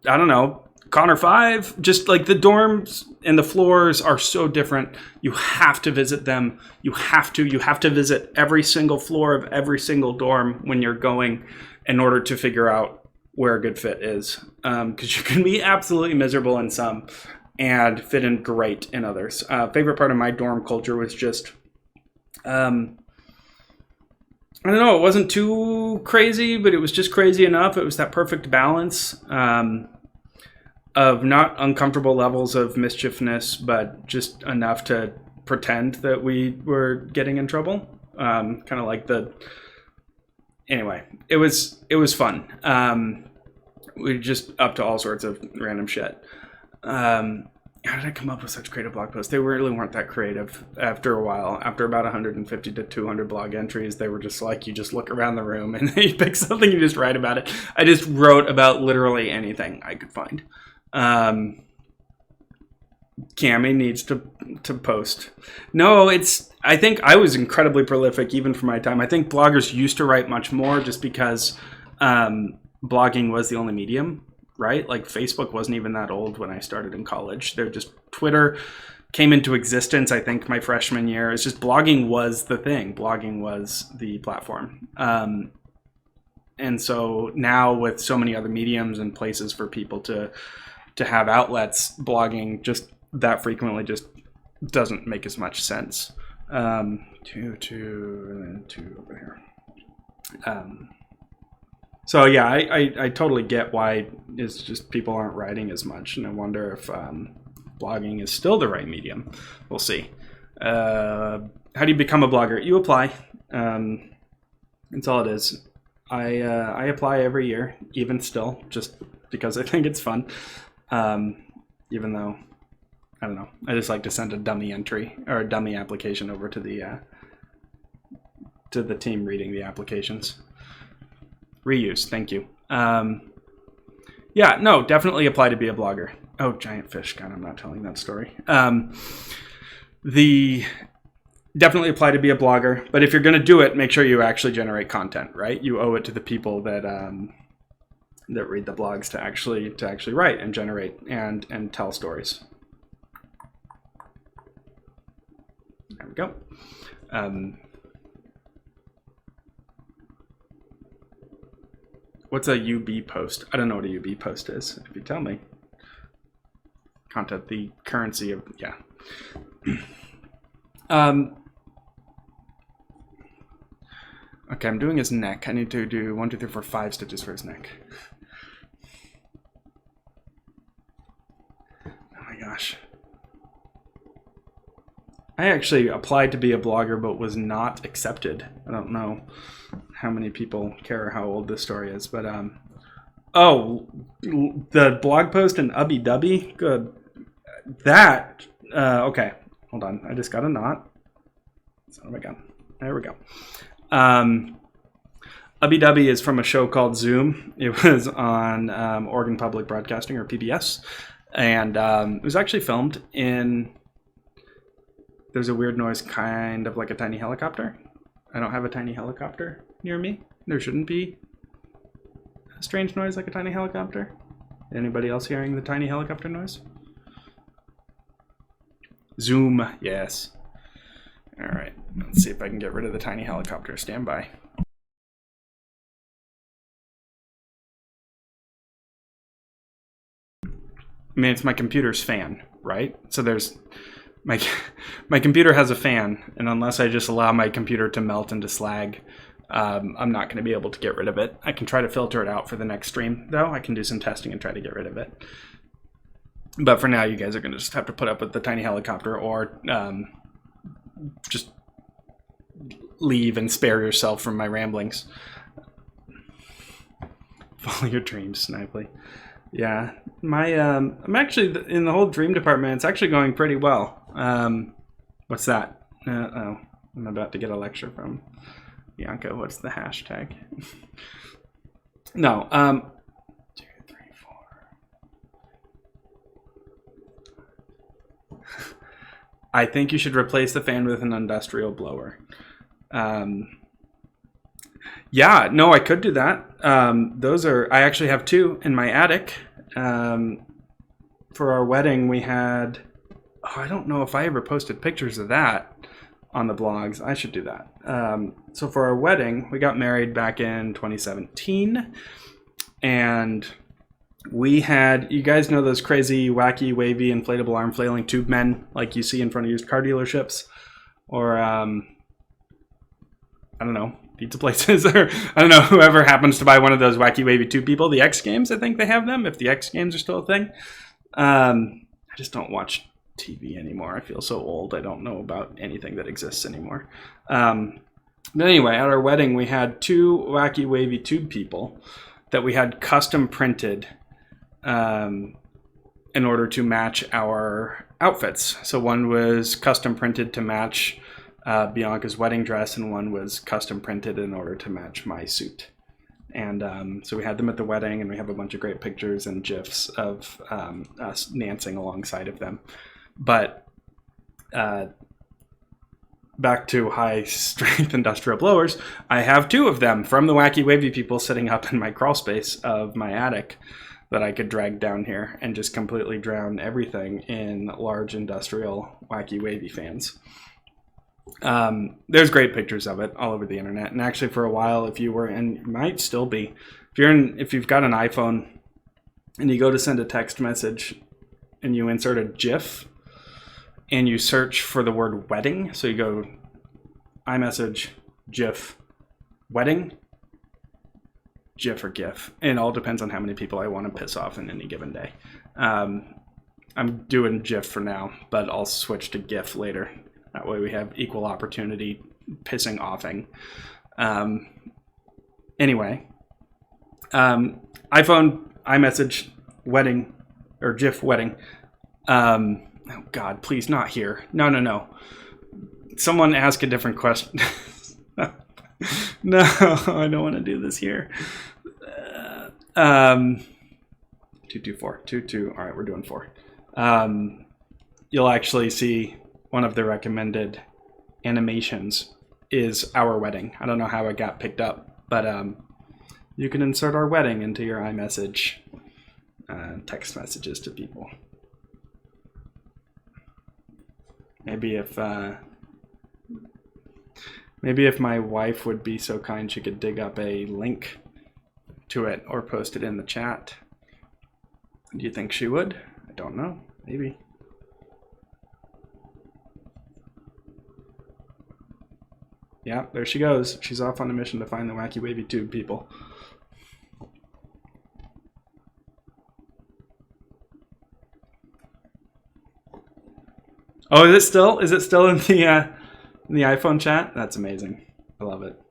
S1: I don't know, Connor 5. Just like the dorms and the floors are so different. You have to visit them. You have to visit every single floor of every single dorm when you're going in order to figure out where a good fit is, because you can be absolutely miserable in some and fit in great in others. Favorite part of my dorm culture was just, I don't know, it wasn't too crazy, but it was just crazy enough. It was that perfect balance of not uncomfortable levels of mischievousness, but just enough to pretend that we were getting in trouble. Kind of like anyway, it was fun. We were just up to all sorts of random shit. How did I come up with such creative blog posts? They really weren't that creative after a while. After about 150 to 200 blog entries, they were just like, you just look around the room and you pick something, you just write about it. I just wrote about literally anything I could find. Cami needs to post. No, I think I was incredibly prolific even for my time. I think bloggers used to write much more just because blogging was the only medium. Right? Like Facebook wasn't even that old when I started in college. Twitter came into existence, I think, my freshman year. It's just blogging was the thing. Blogging was the platform. And so now with so many other mediums and places for people to have outlets, blogging just that frequently just doesn't make as much sense. Two, and then two over here. So yeah, I totally get why it's just people aren't writing as much, and I wonder if blogging is still the right medium. We'll see. How do you become a blogger? You apply. That's all it is. I apply every year, even still, just because I think it's fun. Even though, I don't know, I just like to send a dummy entry or a dummy application over to the team reading the applications. Reuse, thank you. Yeah, no, definitely apply to be a blogger. Oh, giant fish. God, I'm not telling that story. Definitely apply to be a blogger, but if you're going to do it, make sure you actually generate content, right? You owe it to the people that read the blogs to actually write and generate and tell stories. There we go. What's a UB post? I don't know what a UB post is. If you tell me. Content, the currency of, yeah. Okay, I'm doing his neck. I need to do 1, 2, 3, 4, 5 stitches for his neck. Oh my gosh. I actually applied to be a blogger, but was not accepted. I don't know how many people care how old this story is, but oh, the blog post in Ubby Dubby, good. That okay, hold on, I just got a knot. Son of a gun. There we go. Ubby Dubby is from a show called Zoom. It was on Oregon Public Broadcasting, or PBS, and it was actually filmed in. There's a weird noise, kind of like a tiny helicopter. I don't have a tiny helicopter near me. There shouldn't be a strange noise like a tiny helicopter. Anybody else hearing the tiny helicopter noise? Zoom, yes. All right, let's see if I can get rid of the tiny helicopter. Stand by. I mean, it's my computer's fan, right? So there's my computer has a fan, and unless I just allow my computer to melt into slag, I'm not going to be able to get rid of it. I can try to filter it out for the next stream, though. I can do some testing and try to get rid of it. But for now, you guys are going to just have to put up with the tiny helicopter, or just leave and spare yourself from my ramblings. Follow your dreams, Snively. Yeah, I'm actually in the whole dream department. It's actually going pretty well. What's that? Oh, I'm about to get a lecture from Bianca. What's the hashtag? No. 2, 3, 4. I think you should replace the fan with an industrial blower. Yeah, no, I could do that. I actually have 2 in my attic. For our wedding, we had, I don't know if I ever posted pictures of that on the blogs. I should do that. So for our wedding, we got married back in 2017. and we had, you guys know those crazy, wacky, wavy, inflatable arm flailing tube men like you see in front of used car dealerships, or I don't know, pizza places, or I don't know, whoever happens to buy one of those wacky, wavy tube people. The X Games, I think they have them, if the X Games are still a thing. I just don't watch TV anymore. I feel so old. I don't know about anything that exists anymore. But anyway, at our wedding, we had 2 wacky, wavy tube people that we had custom printed in order to match our outfits. So one was custom printed to match Bianca's wedding dress, and one was custom printed in order to match my suit. And so we had them at the wedding, and we have a bunch of great pictures and GIFs of us dancing alongside of them. But back to high strength industrial blowers, I have 2 of them from the wacky wavy people sitting up in my crawl space of my attic that I could drag down here and just completely drown everything in large industrial wacky wavy fans. There's great pictures of it all over the internet, and actually for a while, if you were, and might still be, if you've got an iPhone and you go to send a text message and you insert a GIF and you search for the word wedding, so you go iMessage, GIF, wedding, GIF or GIF. It all depends on how many people I want to piss off in any given day. I'm doing GIF for now, but I'll switch to GIF later. That way we have equal opportunity pissing offing. Anyway, iPhone, iMessage, wedding, or GIF wedding. Oh God, please not here. No. Someone ask a different question. No, I don't want to do this here. 224, 22. All right, we're doing 4. You'll actually see one of the recommended animations is our wedding. I don't know how it got picked up, but you can insert our wedding into your iMessage text messages to people. Maybe if my wife would be so kind, she could dig up a link to it or post it in the chat. Do you think she would? I don't know. Maybe. Yeah, there she goes. She's off on a mission to find the wacky wavy tube people. Oh, is it still? Is it still in the iPhone chat? That's amazing. I love it.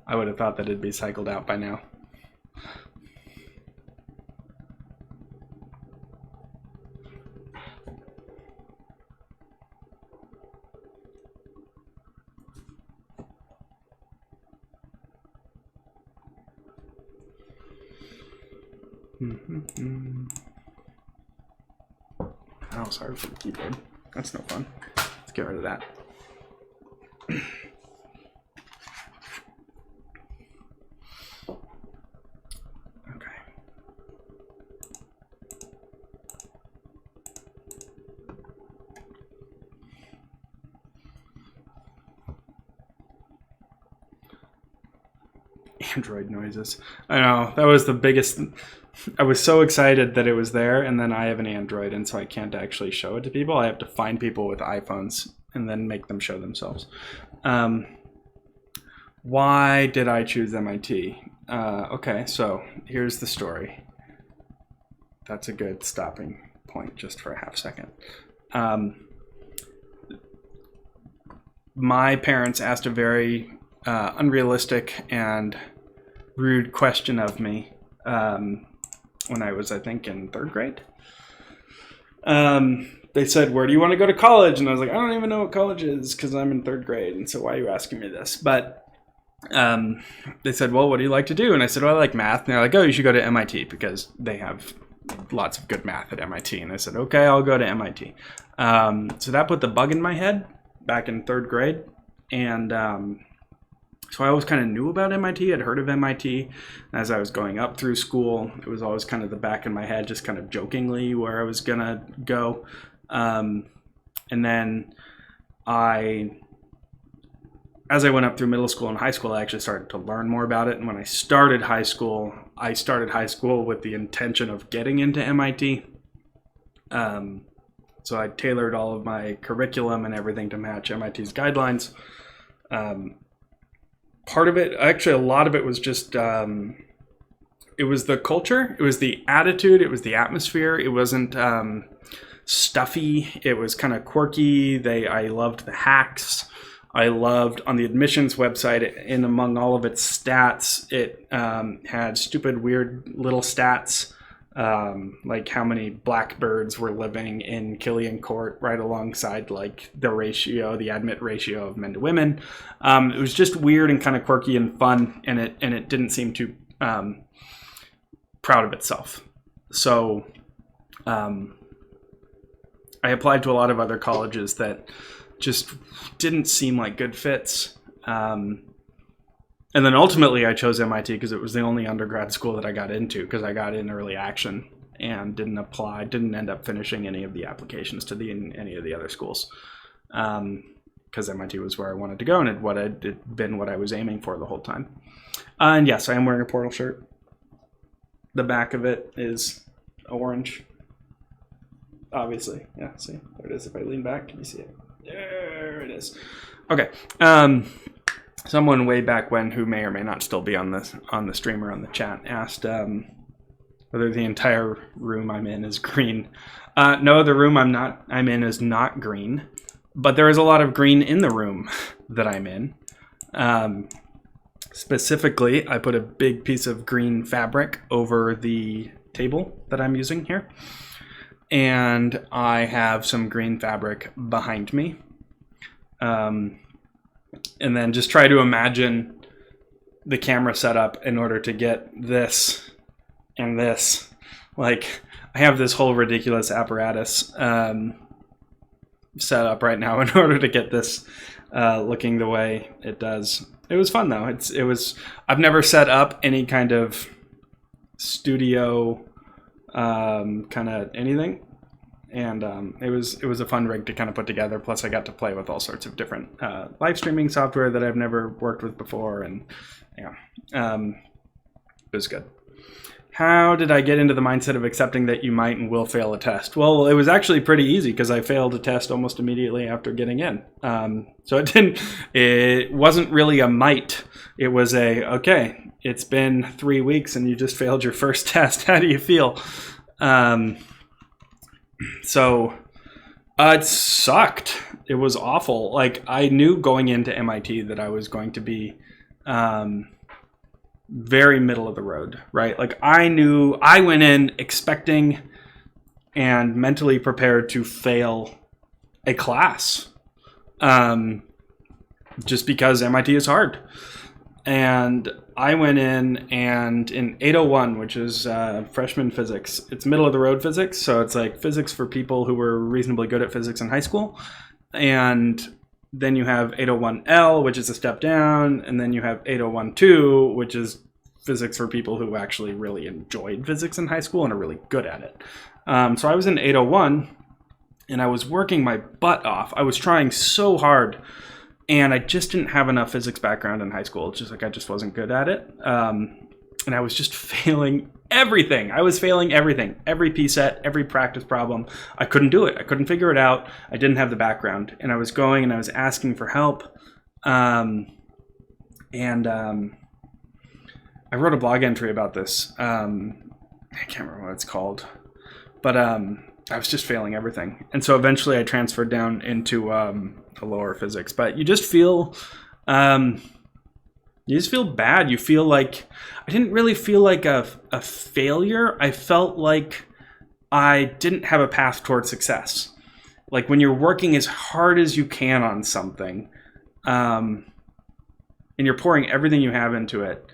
S1: I would have thought that it'd be cycled out by now. Oh, sorry for the keyboard. That's no fun. Let's get rid of that. Okay. Android noises. I know, that was the biggest. I was so excited that it was there, and then I have an Android, and so I can't actually show it to people. I have to find people with iPhones and then make them show themselves. Why did I choose MIT? Okay, so here's the story. That's a good stopping point just for a half second. My parents asked a very unrealistic and rude question of me when I was, I think, in 3rd grade. They said, where do you want to go to college? And I was like, I don't even know what college is because I'm in 3rd grade. And so why are you asking me this? But they said, well, what do you like to do? And I said, well, I like math. And they're like, oh, you should go to MIT because they have lots of good math at MIT. And I said, okay, I'll go to MIT. So that put the bug in my head back in 3rd grade. And so I always kind of knew about MIT. I'd heard of MIT. As I was going up through school, it was always kind of the back in my head, just kind of jokingly where I was going to go. And then I as I went up through middle school and high school, I actually started to learn more about it. And when I started high school with the intention of getting into MIT. So I tailored all of my curriculum and everything to match MIT's guidelines. Part of it, actually a lot of it was just, it was the culture, it was the attitude, it was the atmosphere. It wasn't stuffy, it was kind of quirky. I loved the hacks. I loved on the admissions website, and among all of its stats, it had stupid, weird little stats, like how many blackbirds were living in Killian Court, right alongside like the admit ratio of men to women. It was just weird and kind of quirky and fun, and it didn't seem too proud of itself. So I applied to a lot of other colleges that just didn't seem like good fits. And then ultimately I chose MIT because it was the only undergrad school that I got into, because I got in early action and didn't end up finishing any of the applications to any of the other schools. Because MIT was where I wanted to go, and it had been what I was aiming for the whole time. And yes, I am wearing a Portal shirt. The back of it is orange. Obviously. Yeah, see? There it is. If I lean back, can you see it? There it is. Okay. Someone way back when, who may or may not still be on the stream or on the chat, asked whether the entire room I'm in is green. No, the room I'm in is not green, but there is a lot of green in the room that I'm in. Specifically, I put a big piece of green fabric over the table that I'm using here, and I have some green fabric behind me. And then just try to imagine the camera setup in order to get this and this. Like, I have this whole ridiculous apparatus set up right now in order to get this looking the way it does. It was fun though. I've never set up any kind of studio kind of anything. And it was a fun rig to kind of put together. Plus, I got to play with all sorts of different live streaming software that I've never worked with before, and yeah, it was good. How did I get into the mindset of accepting that you might and will fail a test? Well, it was actually pretty easy because I failed a test almost immediately after getting in. So it wasn't really a might. It was okay, it's been 3 weeks and you just failed your first test. How do you feel? So it sucked. It was awful. Like, I knew going into MIT that I was going to be very middle of the road, right? Like, I knew I went in expecting and mentally prepared to fail a class, just because MIT is hard. And I went in, and in 801, which is freshman physics, it's middle of the road physics. So it's like physics for people who were reasonably good at physics in high school. And then you have 801L, which is a step down. And then you have 801-2, which is physics for people who actually really enjoyed physics in high school and are really good at it. So I was in 801, and I was working my butt off. I was trying so hard. And I just didn't have enough physics background in high school. It's just like I just wasn't good at it. And I was just failing everything. I was failing everything. Every P-set, every practice problem. I couldn't do it. I couldn't figure it out. I didn't have the background. And I was going and I was asking for help. I wrote a blog entry about this. I can't remember what it's called. But I was just failing everything. And so eventually I transferred down into the lower physics. But you just feel bad. You feel like, I didn't really feel like a failure. I felt like I didn't have a path toward success. Like, when you're working as hard as you can on something, and you're pouring everything you have into it,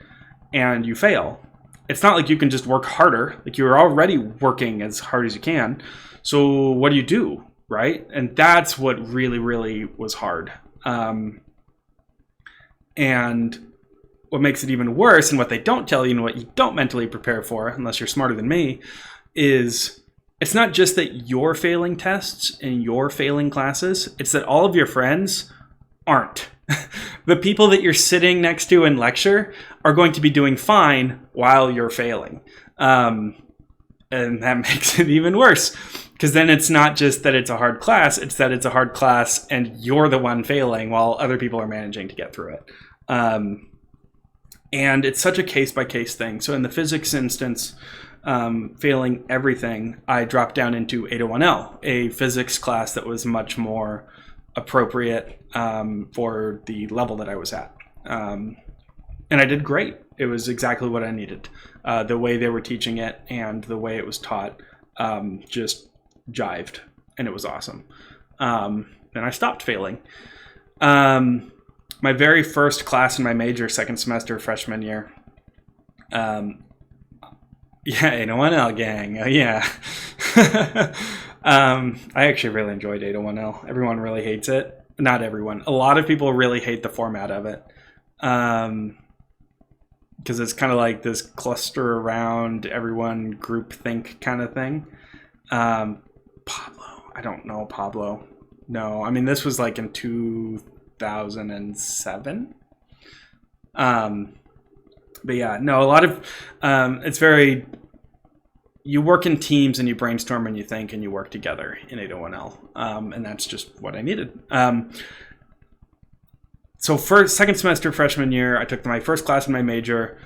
S1: and you fail, it's not like you can just work harder. Like, you're already working as hard as you can. So what do? Right? And that's what really, really was hard. And what makes it even worse, and what they don't tell you and what you don't mentally prepare for, unless you're smarter than me, is it's not just that you're failing tests and you're failing classes. It's that all of your friends aren't. the people that you're sitting next to in lecture are going to be doing fine while you're failing. And that makes it even worse, because then it's not just that it's a hard class, it's that it's a hard class and you're the one failing while other people are managing to get through it. And it's such a case-by-case thing. So in the physics instance, failing everything, I dropped down into 801L, a physics class that was much more appropriate for the level that I was at. And I did great. It was exactly what I needed. The way they were teaching it and the way it was taught just jived, and it was awesome. Then I stopped failing. My very first class in my major, second semester, freshman year. Yeah, 801L gang. Oh, yeah. I actually really enjoyed 801L. Everyone really hates it. Not everyone. A lot of people really hate the format of it. Because it's kind of like this cluster around everyone groupthink kind of thing. Pablo. I don't know Pablo. No, I mean, this was like in 2007. But yeah, no, a lot of, it's very, you work in teams and you brainstorm and you think and you work together in 801L. And that's just what I needed. So second semester freshman year, I took my first class in my major.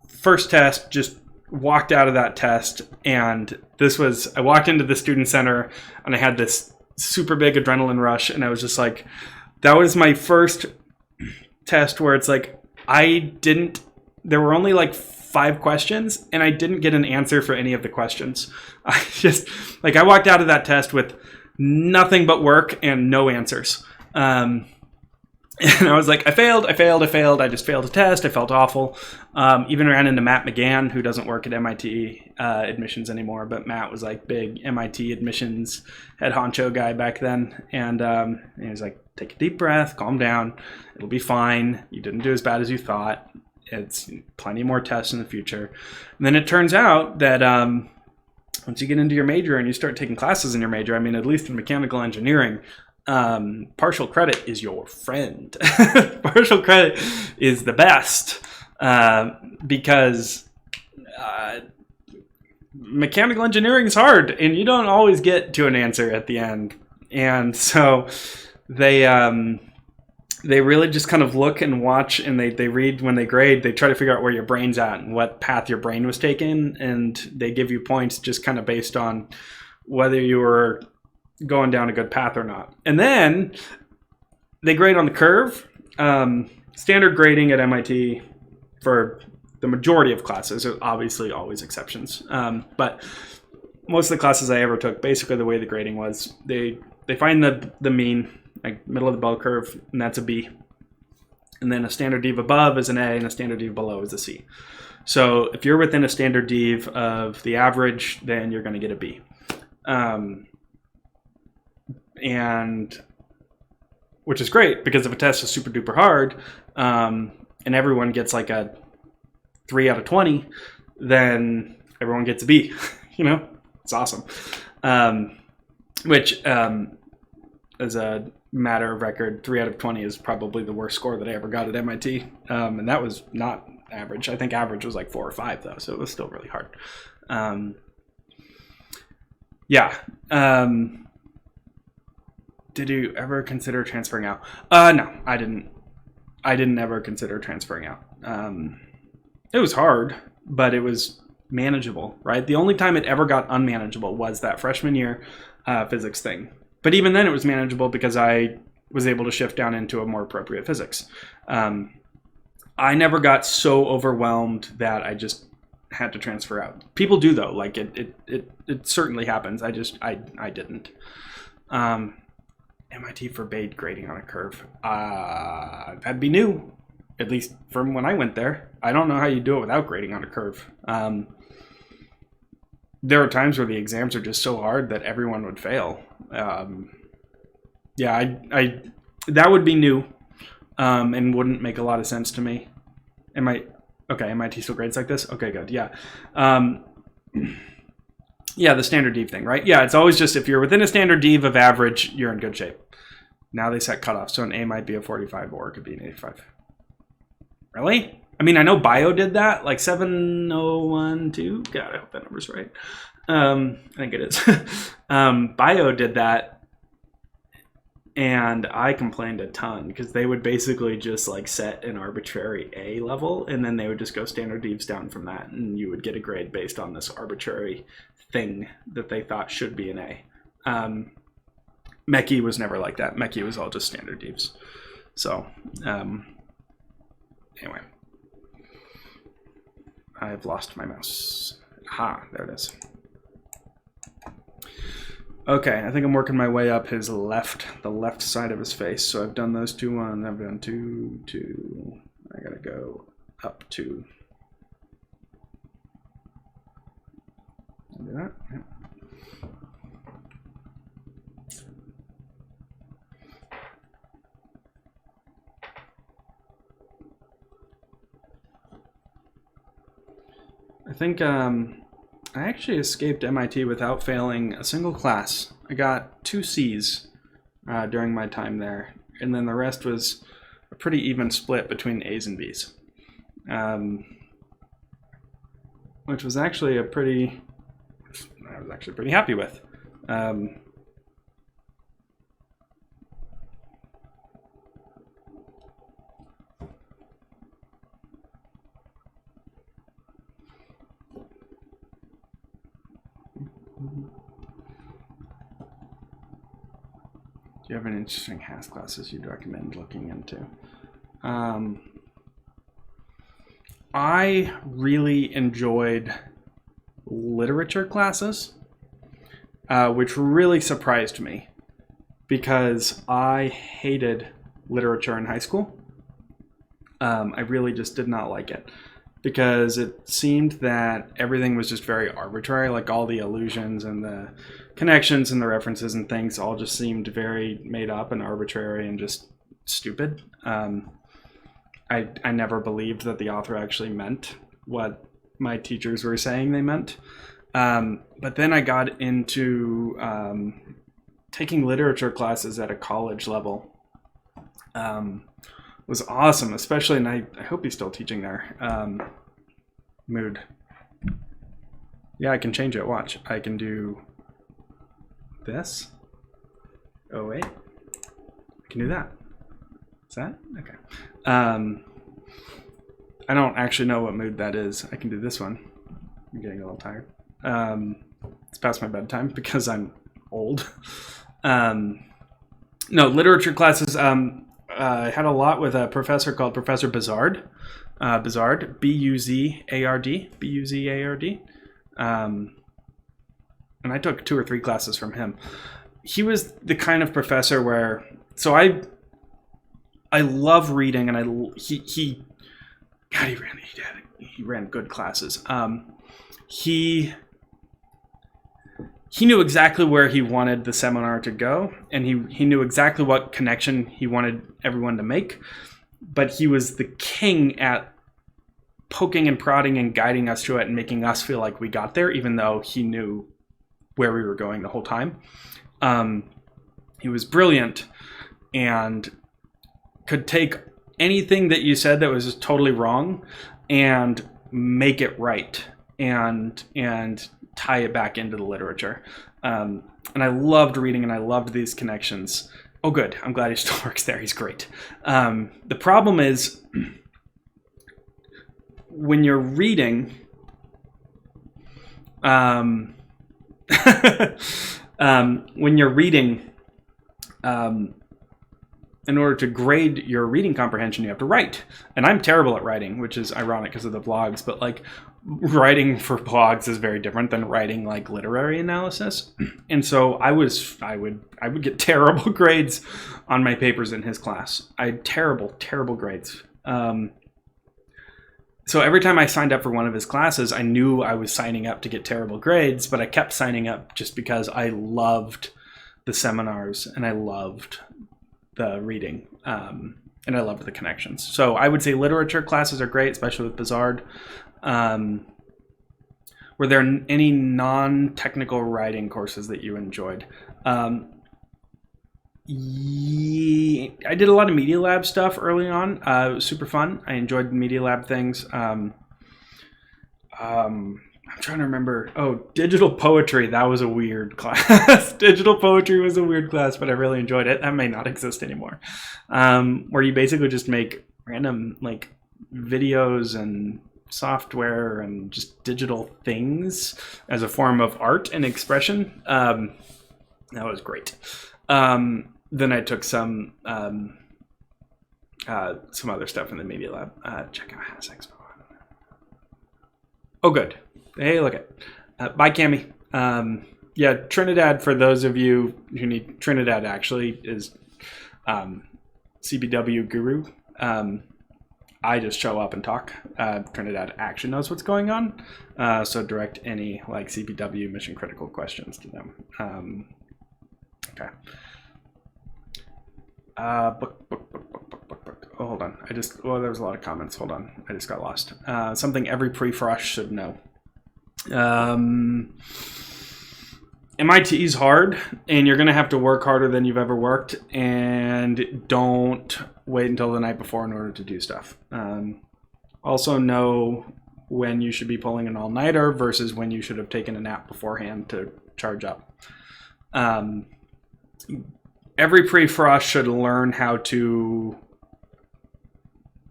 S1: First test, just walked out of that test, and I walked into the student center and I had this super big adrenaline rush, and I was just like, that was my first test where it's like, there were only like 5 questions and I didn't get an answer for any of the questions. I walked out of that test with nothing but work and no answers. And I was like, I failed. I just failed a test. I felt awful. Even ran into Matt McGann, who doesn't work at MIT admissions anymore, but Matt was like big MIT admissions head honcho guy back then. And he was like, take a deep breath, calm down. It'll be fine. You didn't do as bad as you thought. It's plenty more tests in the future. And then it turns out that once you get into your major and you start taking classes in your major, I mean, at least in mechanical engineering, partial credit is your friend. Partial credit is the best because mechanical engineering is hard and you don't always get to an answer at the end. And so they really just kind of look and watch, and they read when they grade. They try to figure out where your brain's at and what path your brain was taking, and they give you points just kind of based on whether you were going down a good path or not. And then they grade on the curve. Standard grading at MIT for the majority of classes, are obviously always exceptions. But most of the classes I ever took, basically the way the grading was, they find the mean, like middle of the bell curve, and that's a B. And then a standard dev above is an A, and a standard dev below is a C. So if you're within a standard dev of the average, then you're going to get a B. And which is great, because if a test is super duper hard, and everyone gets like a 3 out of 20, then everyone gets a B. It's awesome. Which, as a matter of record, 3 out of 20 is probably the worst score that I ever got at MIT. And that was not average. I think average was like 4 or 5 though, so it was still really hard. Did you ever consider transferring out? No, I didn't. I didn't ever consider transferring out. It was hard, but it was manageable, right? The only time it ever got unmanageable was that freshman year physics thing. But even then it was manageable because I was able to shift down into a more appropriate physics. I never got so overwhelmed that I just had to transfer out. People do though, like it certainly happens. I didn't. MIT forbade grading on a curve. That'd be new, at least from when I went there. I don't know how you do it without grading on a curve. There are times where the exams are just so hard that everyone would fail. That would be new, and wouldn't make a lot of sense to me. MIT still grades like this? Okay, good. Yeah. Yeah, the standard dev thing, right? Yeah, it's always just if you're within a standard dev of average, you're in good shape. Now they set cutoffs, so an A might be a 45 or it could be an 85. Really? I mean, I know bio did that, like 7012. God, I hope that number's right. I think it is. Bio did that, and I complained a ton because they would basically just like set an arbitrary A level, and then they would just go standard devs down from that, and you would get a grade based on this arbitrary thing that they thought should be an A. Mechie was never like that. Mechie was all just standard devs. So, anyway. I've lost my mouse. Aha, there it is. Okay, I think I'm working my way up his left, the left side of his face. So I've done those 2, 1, I've done 2, 2. I gotta go up 2. Do that. Yeah. I think I actually escaped MIT without failing a single class. I got 2 C's during my time there, and then the rest was a pretty even split between A's and B's, which was actually I was actually pretty happy with. Do you have any interesting HAS classes you'd recommend looking into? I really enjoyed literature classes, which really surprised me because I hated literature in high school. I really just did not like it because it seemed that everything was just very arbitrary, like all the allusions and the connections and the references and things all just seemed very made up and arbitrary and just stupid. I never believed that the author actually meant what my teachers were saying they meant. But then I got into taking literature classes at a college level. Was awesome, especially, and I hope he's still teaching there. Mood. Yeah, I can change it. Watch. I can do this. Oh, wait. I can do that. Is that? Okay. I don't actually know what mood that is. I can do this one. I'm getting a little tired. It's past my bedtime because I'm old. No, literature classes. I had a lot with a professor called Professor Bizard. Bizard, B-U-Z-A-R-D. B-U-Z-A-R-D. And I took 2 or 3 classes from him. He was the kind of professor where, so I love reading, and he ran good classes. He knew exactly where he wanted the seminar to go, and he knew exactly what connection he wanted everyone to make, but he was the king at poking and prodding and guiding us through it and making us feel like we got there, even though he knew where we were going the whole time. He was brilliant and could take anything that you said that was just totally wrong and make it right and tie it back into the literature. And I loved reading, and I loved these connections. Oh, good. I'm glad he still works there. He's great. The problem is when you're reading, in order to grade your reading comprehension, you have to write. And I'm terrible at writing, which is ironic because of the blogs, but like writing for blogs is very different than writing like literary analysis. I would get terrible grades on my papers in his class. I had terrible grades. So every time I signed up for one of his classes, I knew I was signing up to get terrible grades, but I kept signing up just because I loved the seminars and I loved the reading, and I loved the connections. So I would say literature classes are great, especially with Bizard. Were there any non-technical writing courses that you enjoyed? I did a lot of Media Lab stuff early on. It was super fun. I enjoyed the Media Lab things. I'm trying to remember. Oh, digital poetry. That was a weird class. Digital poetry was a weird class, but I really enjoyed it. That may not exist anymore. Where you basically just make random like videos and software and just digital things as a form of art and expression. That was great. Then I took some other stuff in the Media Lab. Check out Has Expo. Oh, good. Hey, look at bye, Cami. Yeah, Trinidad, for those of you who need, Trinidad actually is CPW guru. I just show up and talk. Trinidad actually knows what's going on, so direct any like CPW mission critical questions to them. Okay. Book. Oh, hold on. There was a lot of comments. Hold on. I just got lost. Something every pre-frosh should know. MIT is hard, and you're going to have to work harder than you've ever worked, and don't wait until the night before in order to do stuff. Also know when you should be pulling an all-nighter versus when you should have taken a nap beforehand to charge up. Every pre-frosh should learn how to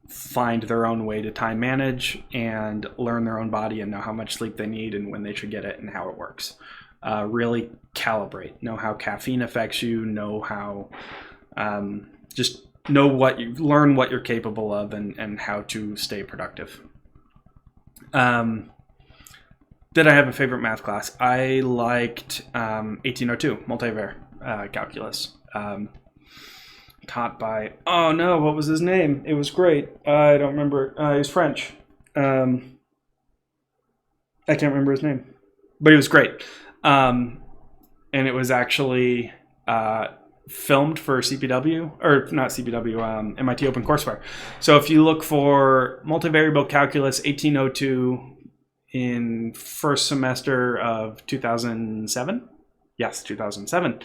S1: find their own way to time manage and learn their own body and know how much sleep they need and when they should get it and how it works. Really calibrate, know how caffeine affects you, know how, just know learn what you're capable of and how to stay productive. Did I have a favorite math class? I liked 1802, multivariate calculus. Taught by, oh no, what was his name? It was great. I don't remember. He was French. I can't remember his name, but he was great. And it was actually filmed for CPW, or not CPW, MIT OpenCourseWare. So if you look for multivariable calculus 1802 in first semester of 2007, yes, 2007.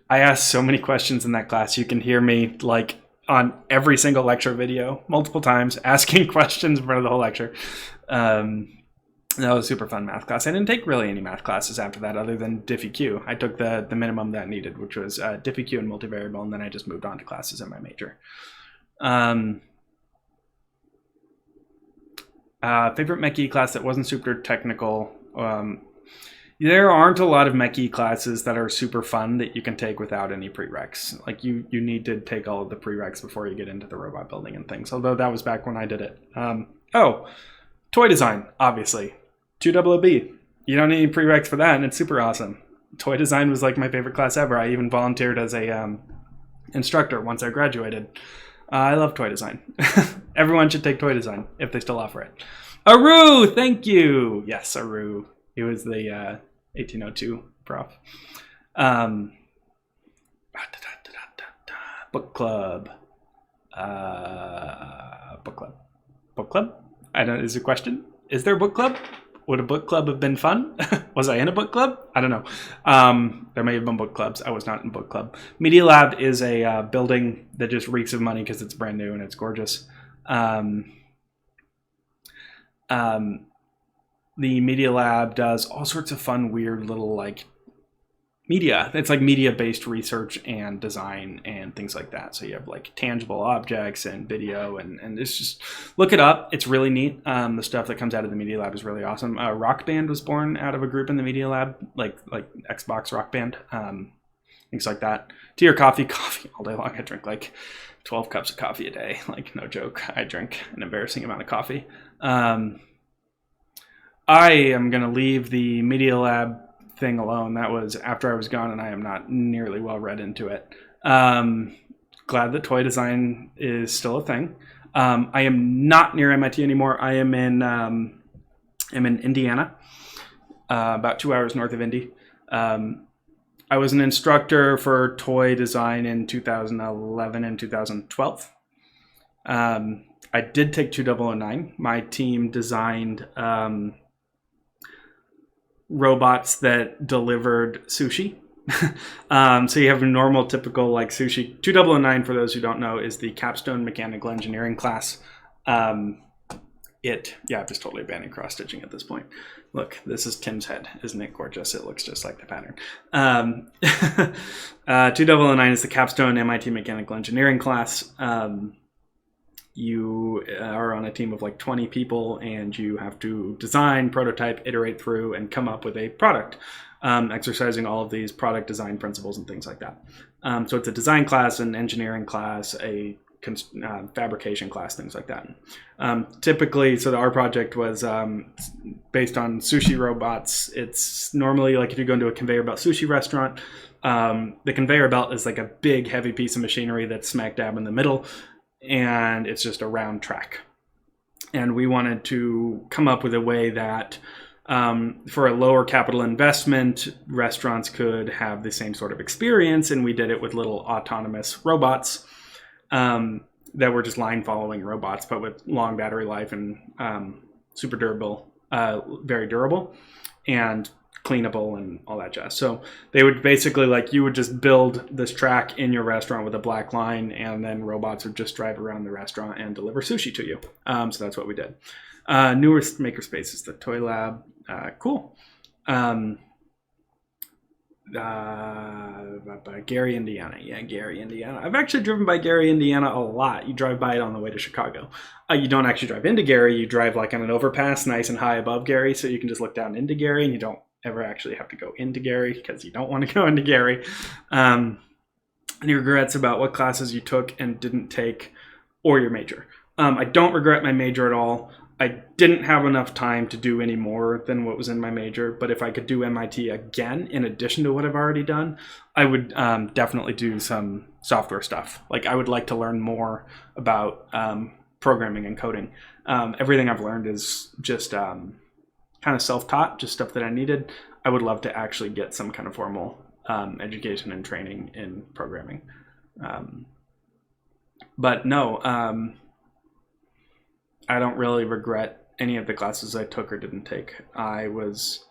S1: I asked so many questions in that class. You can hear me like on every single lecture video multiple times asking questions in front of the whole lecture. That was a super fun math class. I didn't take really any math classes after that other than DiffyQ. I took the minimum that needed, which was DiffyQ and multivariable, and then I just moved on to classes in my major. Favorite Mech-E class that wasn't super technical. There aren't a lot of Mech-E classes that are super fun that you can take without any prereqs. Like you need to take all of the prereqs before you get into the robot building and things, although that was back when I did it. Toy design, obviously. 2BB. You don't need any prereqs for that, and it's super awesome. Toy design was like my favorite class ever. I even volunteered as a instructor once I graduated. I love toy design. Everyone should take toy design if they still offer it. Aru, thank you. Yes, Aru. He was the 1802 prof. Book club. Book club? I don't. Is a question? Is there a book club? Would a book club have been fun? Was I in a book club? I don't know. There may have been book clubs. I was not in a book club. Media Lab is a building that just reeks of money because it's brand new and it's gorgeous. The Media Lab does all sorts of fun, weird little like media. It's like media-based research and design and things like that. So you have like tangible objects and video and it's just, look it up. It's really neat. The stuff that comes out of the Media Lab is really awesome. Rock Band was born out of a group in the Media Lab, like Xbox Rock Band, things like that. Tea or coffee all day long. I drink like 12 cups of coffee a day. Like no joke. I drink an embarrassing amount of coffee. I am going to leave the Media Lab thing alone. That was after I was gone, and I am not nearly well read into it. Glad that toy design is still a thing. I am not near MIT anymore. I am in Indiana, about 2 hours north of Indy. I was an instructor for toy design in 2011 and 2012. I did take 2009. My team designed robots that delivered sushi So you have a normal, typical like sushi. 2009, for those who don't know, is the capstone mechanical engineering class. I'm just totally abandoning cross stitching at this point. Look, this is Tim's head. Isn't it gorgeous? It looks just like the pattern. 2009 is the capstone MIT mechanical engineering class. You are on a team of like 20 people, and you have to design, prototype, iterate through, and come up with a product, exercising all of these product design principles and things like that. So it's a design class, an engineering class, a fabrication class, things like that. Typically, so our project was based on sushi robots. It's normally like if you go into a conveyor belt sushi restaurant, the conveyor belt is like a big, heavy piece of machinery that's smack dab in the middle, and it's just a round track. And we wanted to come up with a way that for a lower capital investment, restaurants could have the same sort of experience, and we did it with little autonomous robots that were just line following robots, but with long battery life and super durable, very durable, and cleanable and all that jazz. So they would basically, like, you would just build this track in your restaurant with a black line, and then robots would just drive around the restaurant and deliver sushi to you. So that's what we did. Newer makerspace is the Toy Lab. Cool. Gary, Indiana. Yeah, Gary, Indiana. I've actually driven by Gary, Indiana a lot. You drive by it on the way to Chicago. You don't actually drive into Gary. You drive like on an overpass nice and high above Gary, so you can just look down into Gary, and you don't ever actually have to go into Gary because you don't want to go into Gary. Any regrets about what classes you took and didn't take, or your major? I don't regret my major at all. I didn't have enough time to do any more than what was in my major, but if I could do MIT again, in addition to what I've already done, I would definitely do some software stuff. Like, I would like to learn more about programming and coding. Everything I've learned is just kind of self-taught, just stuff that I needed. I would love to actually get some kind of formal education and training in programming. But no, I don't really regret any of the classes I took or didn't take. I was,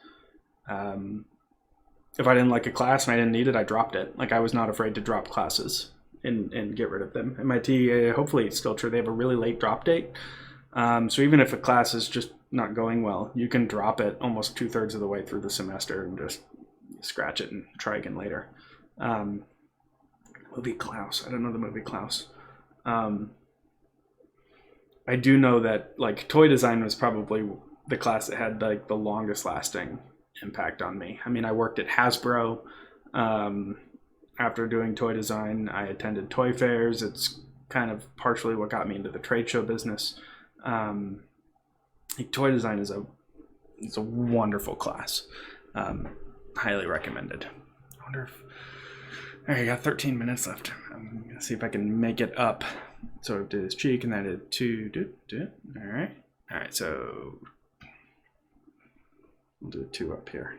S1: if I didn't like a class and I didn't need it, I dropped it. Like, I was not afraid to drop classes and get rid of them. MIT, hopefully it's still true, they have a really late drop date. So even if a class is just not going well, you can drop it almost 2/3 of the way through the semester and just scratch it and try again later. Movie Klaus. I don't know the movie Klaus. I do know that like toy design was probably the class that had like the longest lasting impact on me. I mean, I worked at Hasbro. After doing toy design, I attended toy fairs. It's kind of partially what got me into the trade show business. Toy design is a wonderful class. Highly recommended. I wonder if... All right, I got 13 minutes left. I'm gonna see if I can make it up. So I did his cheek, and then I did two. All right. So we'll do 2 up here.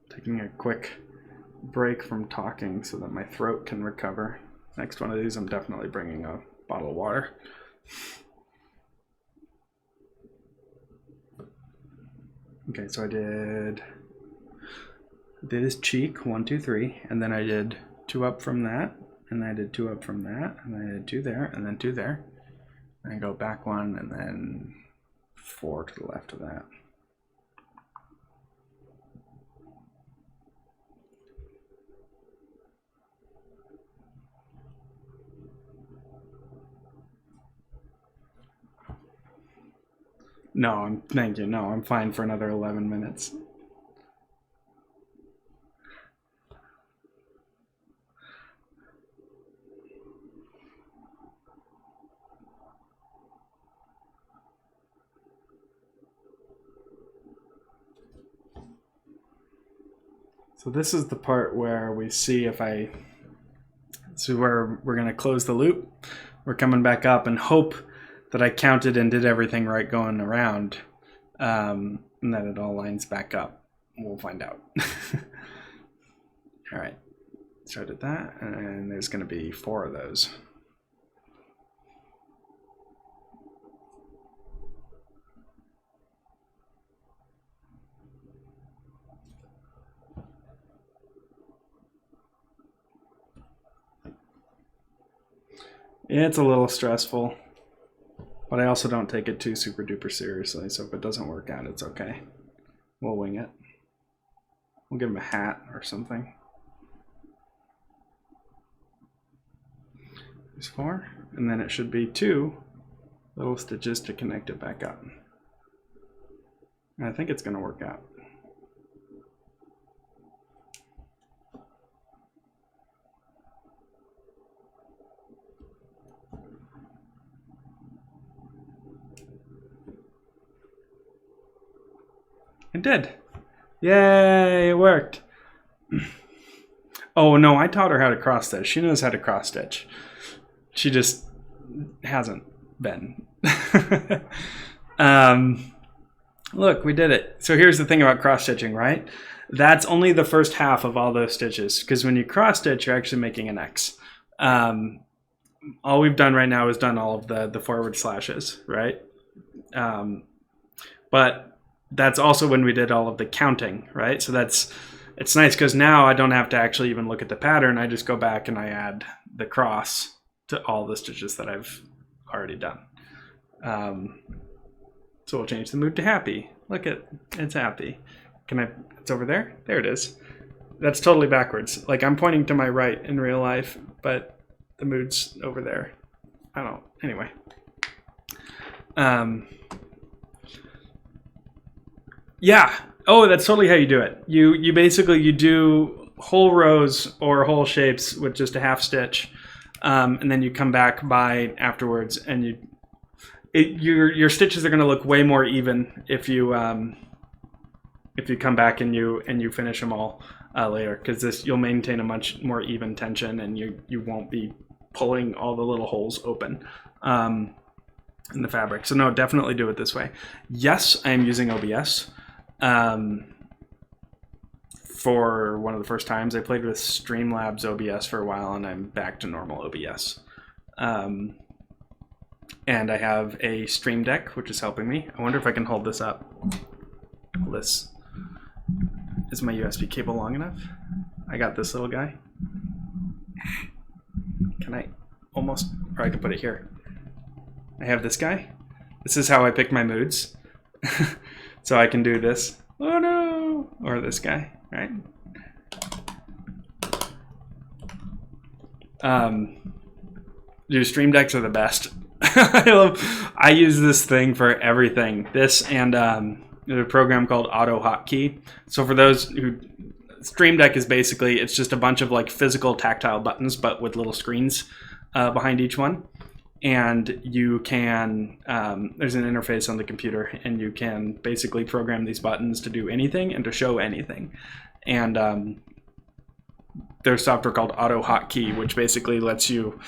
S1: Taking a quick break from talking so that my throat can recover. Next one of these, I'm definitely bringing a bottle of water. Okay, so I did his cheek, 1, 2, 3, and then I did 2 up from that, and then I did 2 up from that, and then I did 2 there, and then 2 there. And I go back 1, and then 4 to the left of that. No, thank you. No, I'm fine for another 11 minutes. So this is the part where we see if so where we're going to close the loop. We're coming back up and hope that I counted and did everything right going around, and that it all lines back up. We'll find out. All right, started that, and there's going to be 4 of those. It's a little stressful, but I also don't take it too super duper seriously. So if it doesn't work out, it's okay. We'll wing it. We'll give him a hat or something. There's 4, and then it should be 2 little stitches to connect it back up. And I think it's going to work out. It did. Yay, it worked. Oh no, I taught her how to cross stitch. She knows how to cross stitch. She just hasn't been. Look, we did it. So here's the thing about cross stitching, right? That's only the first half of all those stitches, because when you cross stitch, you're actually making an X. All we've done right now is done all of the forward slashes, right? But that's also when we did all of the counting, right? So it's nice because now I don't have to actually even look at the pattern. I just go back and I add the cross to all the stitches that I've already done. So we'll change the mood to happy. Look at, it's happy. It's over there? There it is. That's totally backwards. Like I'm pointing to my right in real life, but the mood's over there. I don't know. Anyway. Yeah. Oh, that's totally how you do it. You basically you do whole rows or whole shapes with just a half stitch, and then you come back by afterwards, and your stitches are going to look way more even if you come back and you finish them all later, because you'll maintain a much more even tension, and you won't be pulling all the little holes open in the fabric. So no, definitely do it this way. Yes, I am using OBS. For one of the first times. I played with Streamlabs OBS for a while, and I'm back to normal OBS. And I have a Stream Deck, which is helping me. I wonder if I can hold this up. This is my USB cable long enough? I got this little guy. Can I almost, or I can put it here. I have this guy. This is how I pick my moods. So I can do this, oh no, or this guy, right? Dude, Stream Decks are the best. I use this thing for everything. This and there's a program called Auto Hotkey. So for those who, Stream Deck is basically, it's just a bunch of like physical tactile buttons, but with little screens behind each one. And you can, there's an interface on the computer, and you can basically program these buttons to do anything and to show anything. And there's software called Auto Hotkey, which basically lets you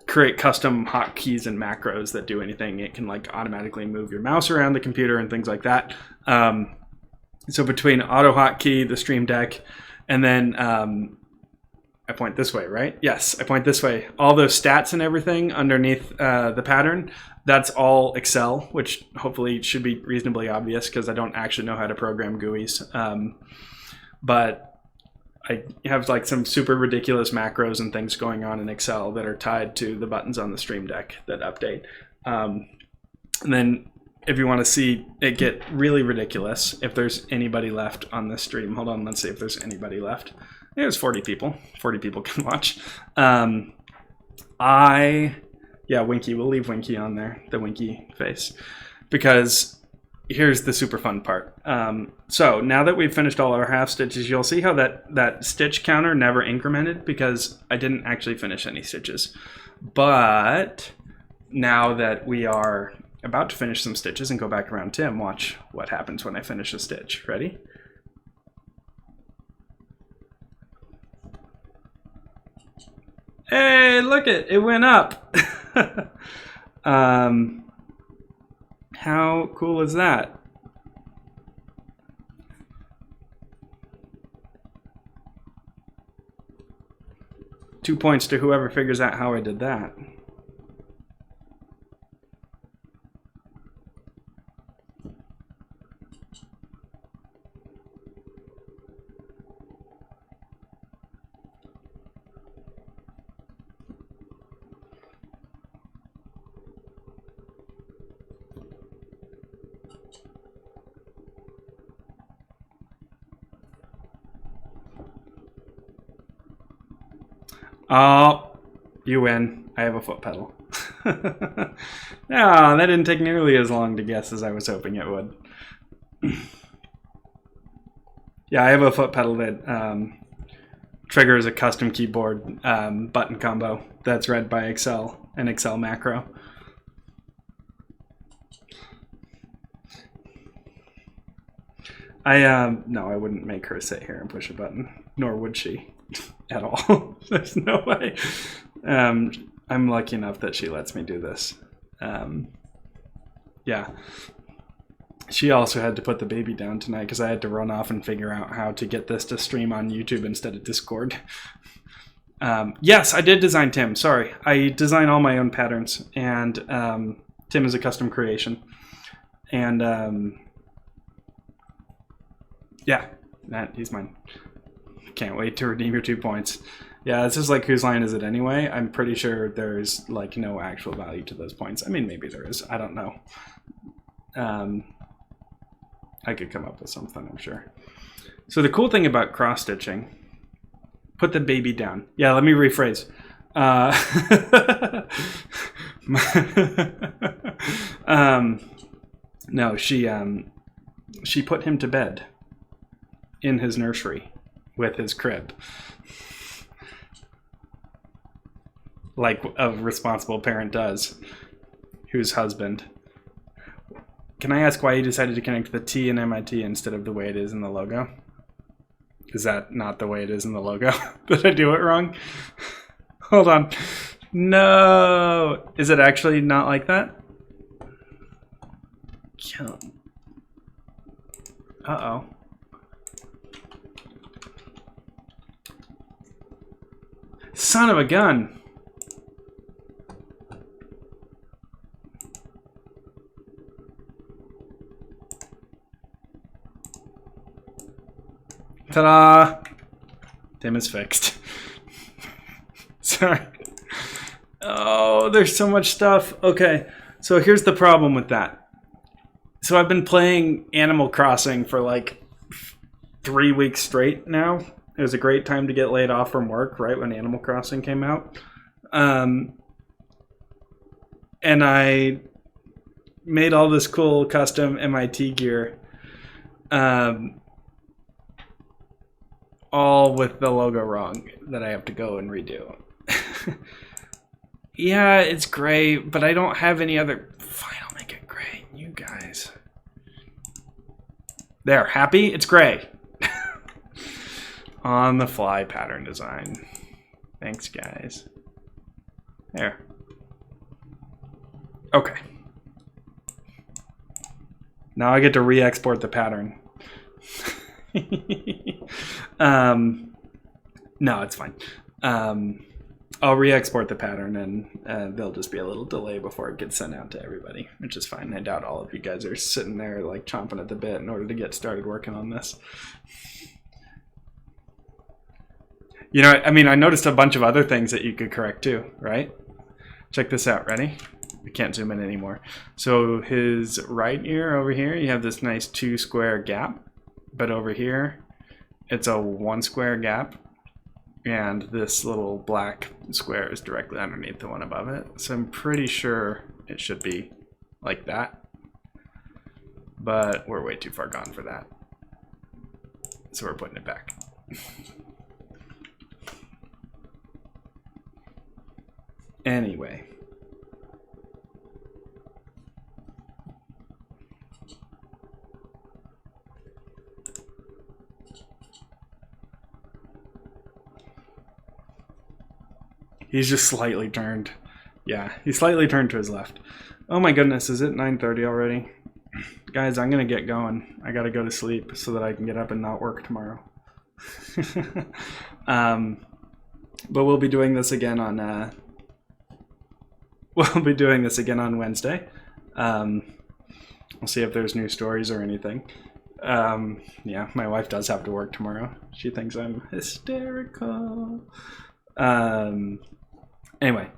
S1: create custom hotkeys and macros that do anything. It can like automatically move your mouse around the computer and things like that. So between Auto Hotkey, the Stream Deck, and then I point this way, right? Yes, I point this way. All those stats and everything underneath the pattern, that's all Excel, which hopefully should be reasonably obvious because I don't actually know how to program GUIs. But I have like some super ridiculous macros and things going on in Excel that are tied to the buttons on the Stream Deck that update. And then if you want to see it get really ridiculous, if there's anybody left on this stream, hold on, let's see if there's anybody left. There's 40 people. 40 people can watch. Yeah, Winky. We'll leave Winky on there, the Winky face, because here's the super fun part. So now that we've finished all our half stitches, you'll see how that stitch counter never incremented because I didn't actually finish any stitches. But now that we are about to finish some stitches and go back around Tim, watch what happens when I finish a stitch. Ready? Hey, look it went up. How cool is that? Two points to whoever figures out how I did that. Oh, you win. I have a foot pedal. No, that didn't take nearly as long to guess as I was hoping it would. Yeah, I have a foot pedal that triggers a custom keyboard button combo that's read by Excel, an Excel macro. No, I wouldn't make her sit here and push a button, nor would she at all. There's no way. I'm lucky enough that she lets me do this. Yeah. She also had to put the baby down tonight because I had to run off and figure out how to get this to stream on YouTube instead of Discord. Yes, I did design Tim. Sorry. I design all my own patterns, and Tim is a custom creation. And yeah, he's mine. Can't wait to redeem your 2 points. Yeah, this is like, whose line is it anyway? I'm pretty sure there's like no actual value to those points. I mean, maybe there is. I don't know. I could come up with something, I'm sure. So the cool thing about cross-stitching, put the baby down. Yeah, let me rephrase. No, she put him to bed in his nursery with his crib, like a responsible parent does, whose husband. Can I ask why you decided to connect the T and MIT instead of the way it is in the logo? Is that not the way it is in the logo? Did I do it wrong? Hold on. No. Is it actually not like that? Uh-oh. Son of a gun. Ta-da! Tim is fixed. Sorry. Oh, there's so much stuff. Okay, so here's the problem with that. So I've been playing Animal Crossing for like 3 weeks straight now. It was a great time to get laid off from work, right when Animal Crossing came out. And I made all this cool custom MIT gear. All with the logo wrong that I have to go and redo. Yeah, it's gray, but I don't have any other... Fine, I'll make it gray. You guys. There, happy? It's gray. On the fly pattern design. Thanks, guys. There. Okay. Now I get to re-export the pattern. No, it's fine. I'll re-export the pattern, and there'll just be a little delay before it gets sent out to everybody, which is fine. I doubt all of you guys are sitting there like chomping at the bit in order to get started working on this. You know, I mean, I noticed a bunch of other things that you could correct too, right? Check this out. Ready? I can't zoom in anymore. So his right ear over here, you have this nice 2 square gap, but over here, it's a 1 square gap. And this little black square is directly underneath the one above it. So I'm pretty sure it should be like that. But we're way too far gone for that. So we're putting it back. Anyway. He's just slightly turned. Yeah, he's slightly turned to his left. Oh my goodness, is it 9:30 already? Guys, I'm going to get going. I got to go to sleep so that I can get up and not work tomorrow. But we'll be doing this again on Wednesday. We'll see if there's new stories or anything. Yeah, my wife does have to work tomorrow. She thinks I'm hysterical. Anyway,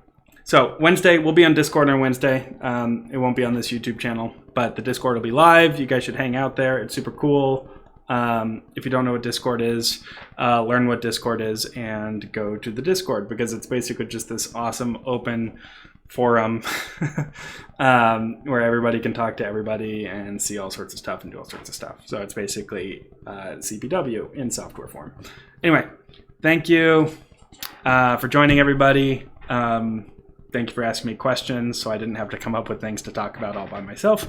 S1: so Wednesday, we'll be on Discord on Wednesday. It won't be on this YouTube channel, but the Discord will be live. You guys should hang out there. It's super cool. If you don't know what Discord is, learn what Discord is and go to the Discord, because it's basically just this awesome open forum where everybody can talk to everybody and see all sorts of stuff and do all sorts of stuff. So it's basically CPW in software form. Anyway, thank you for joining, everybody. Thank you for asking me questions so I didn't have to come up with things to talk about all by myself.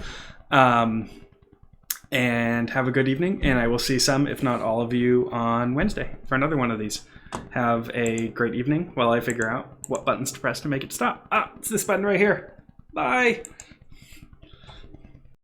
S1: And have a good evening, and I will see some, if not all of you, on Wednesday for another one of these. Have a great evening while I figure out what buttons to press to make it stop. It's this button right here. Bye.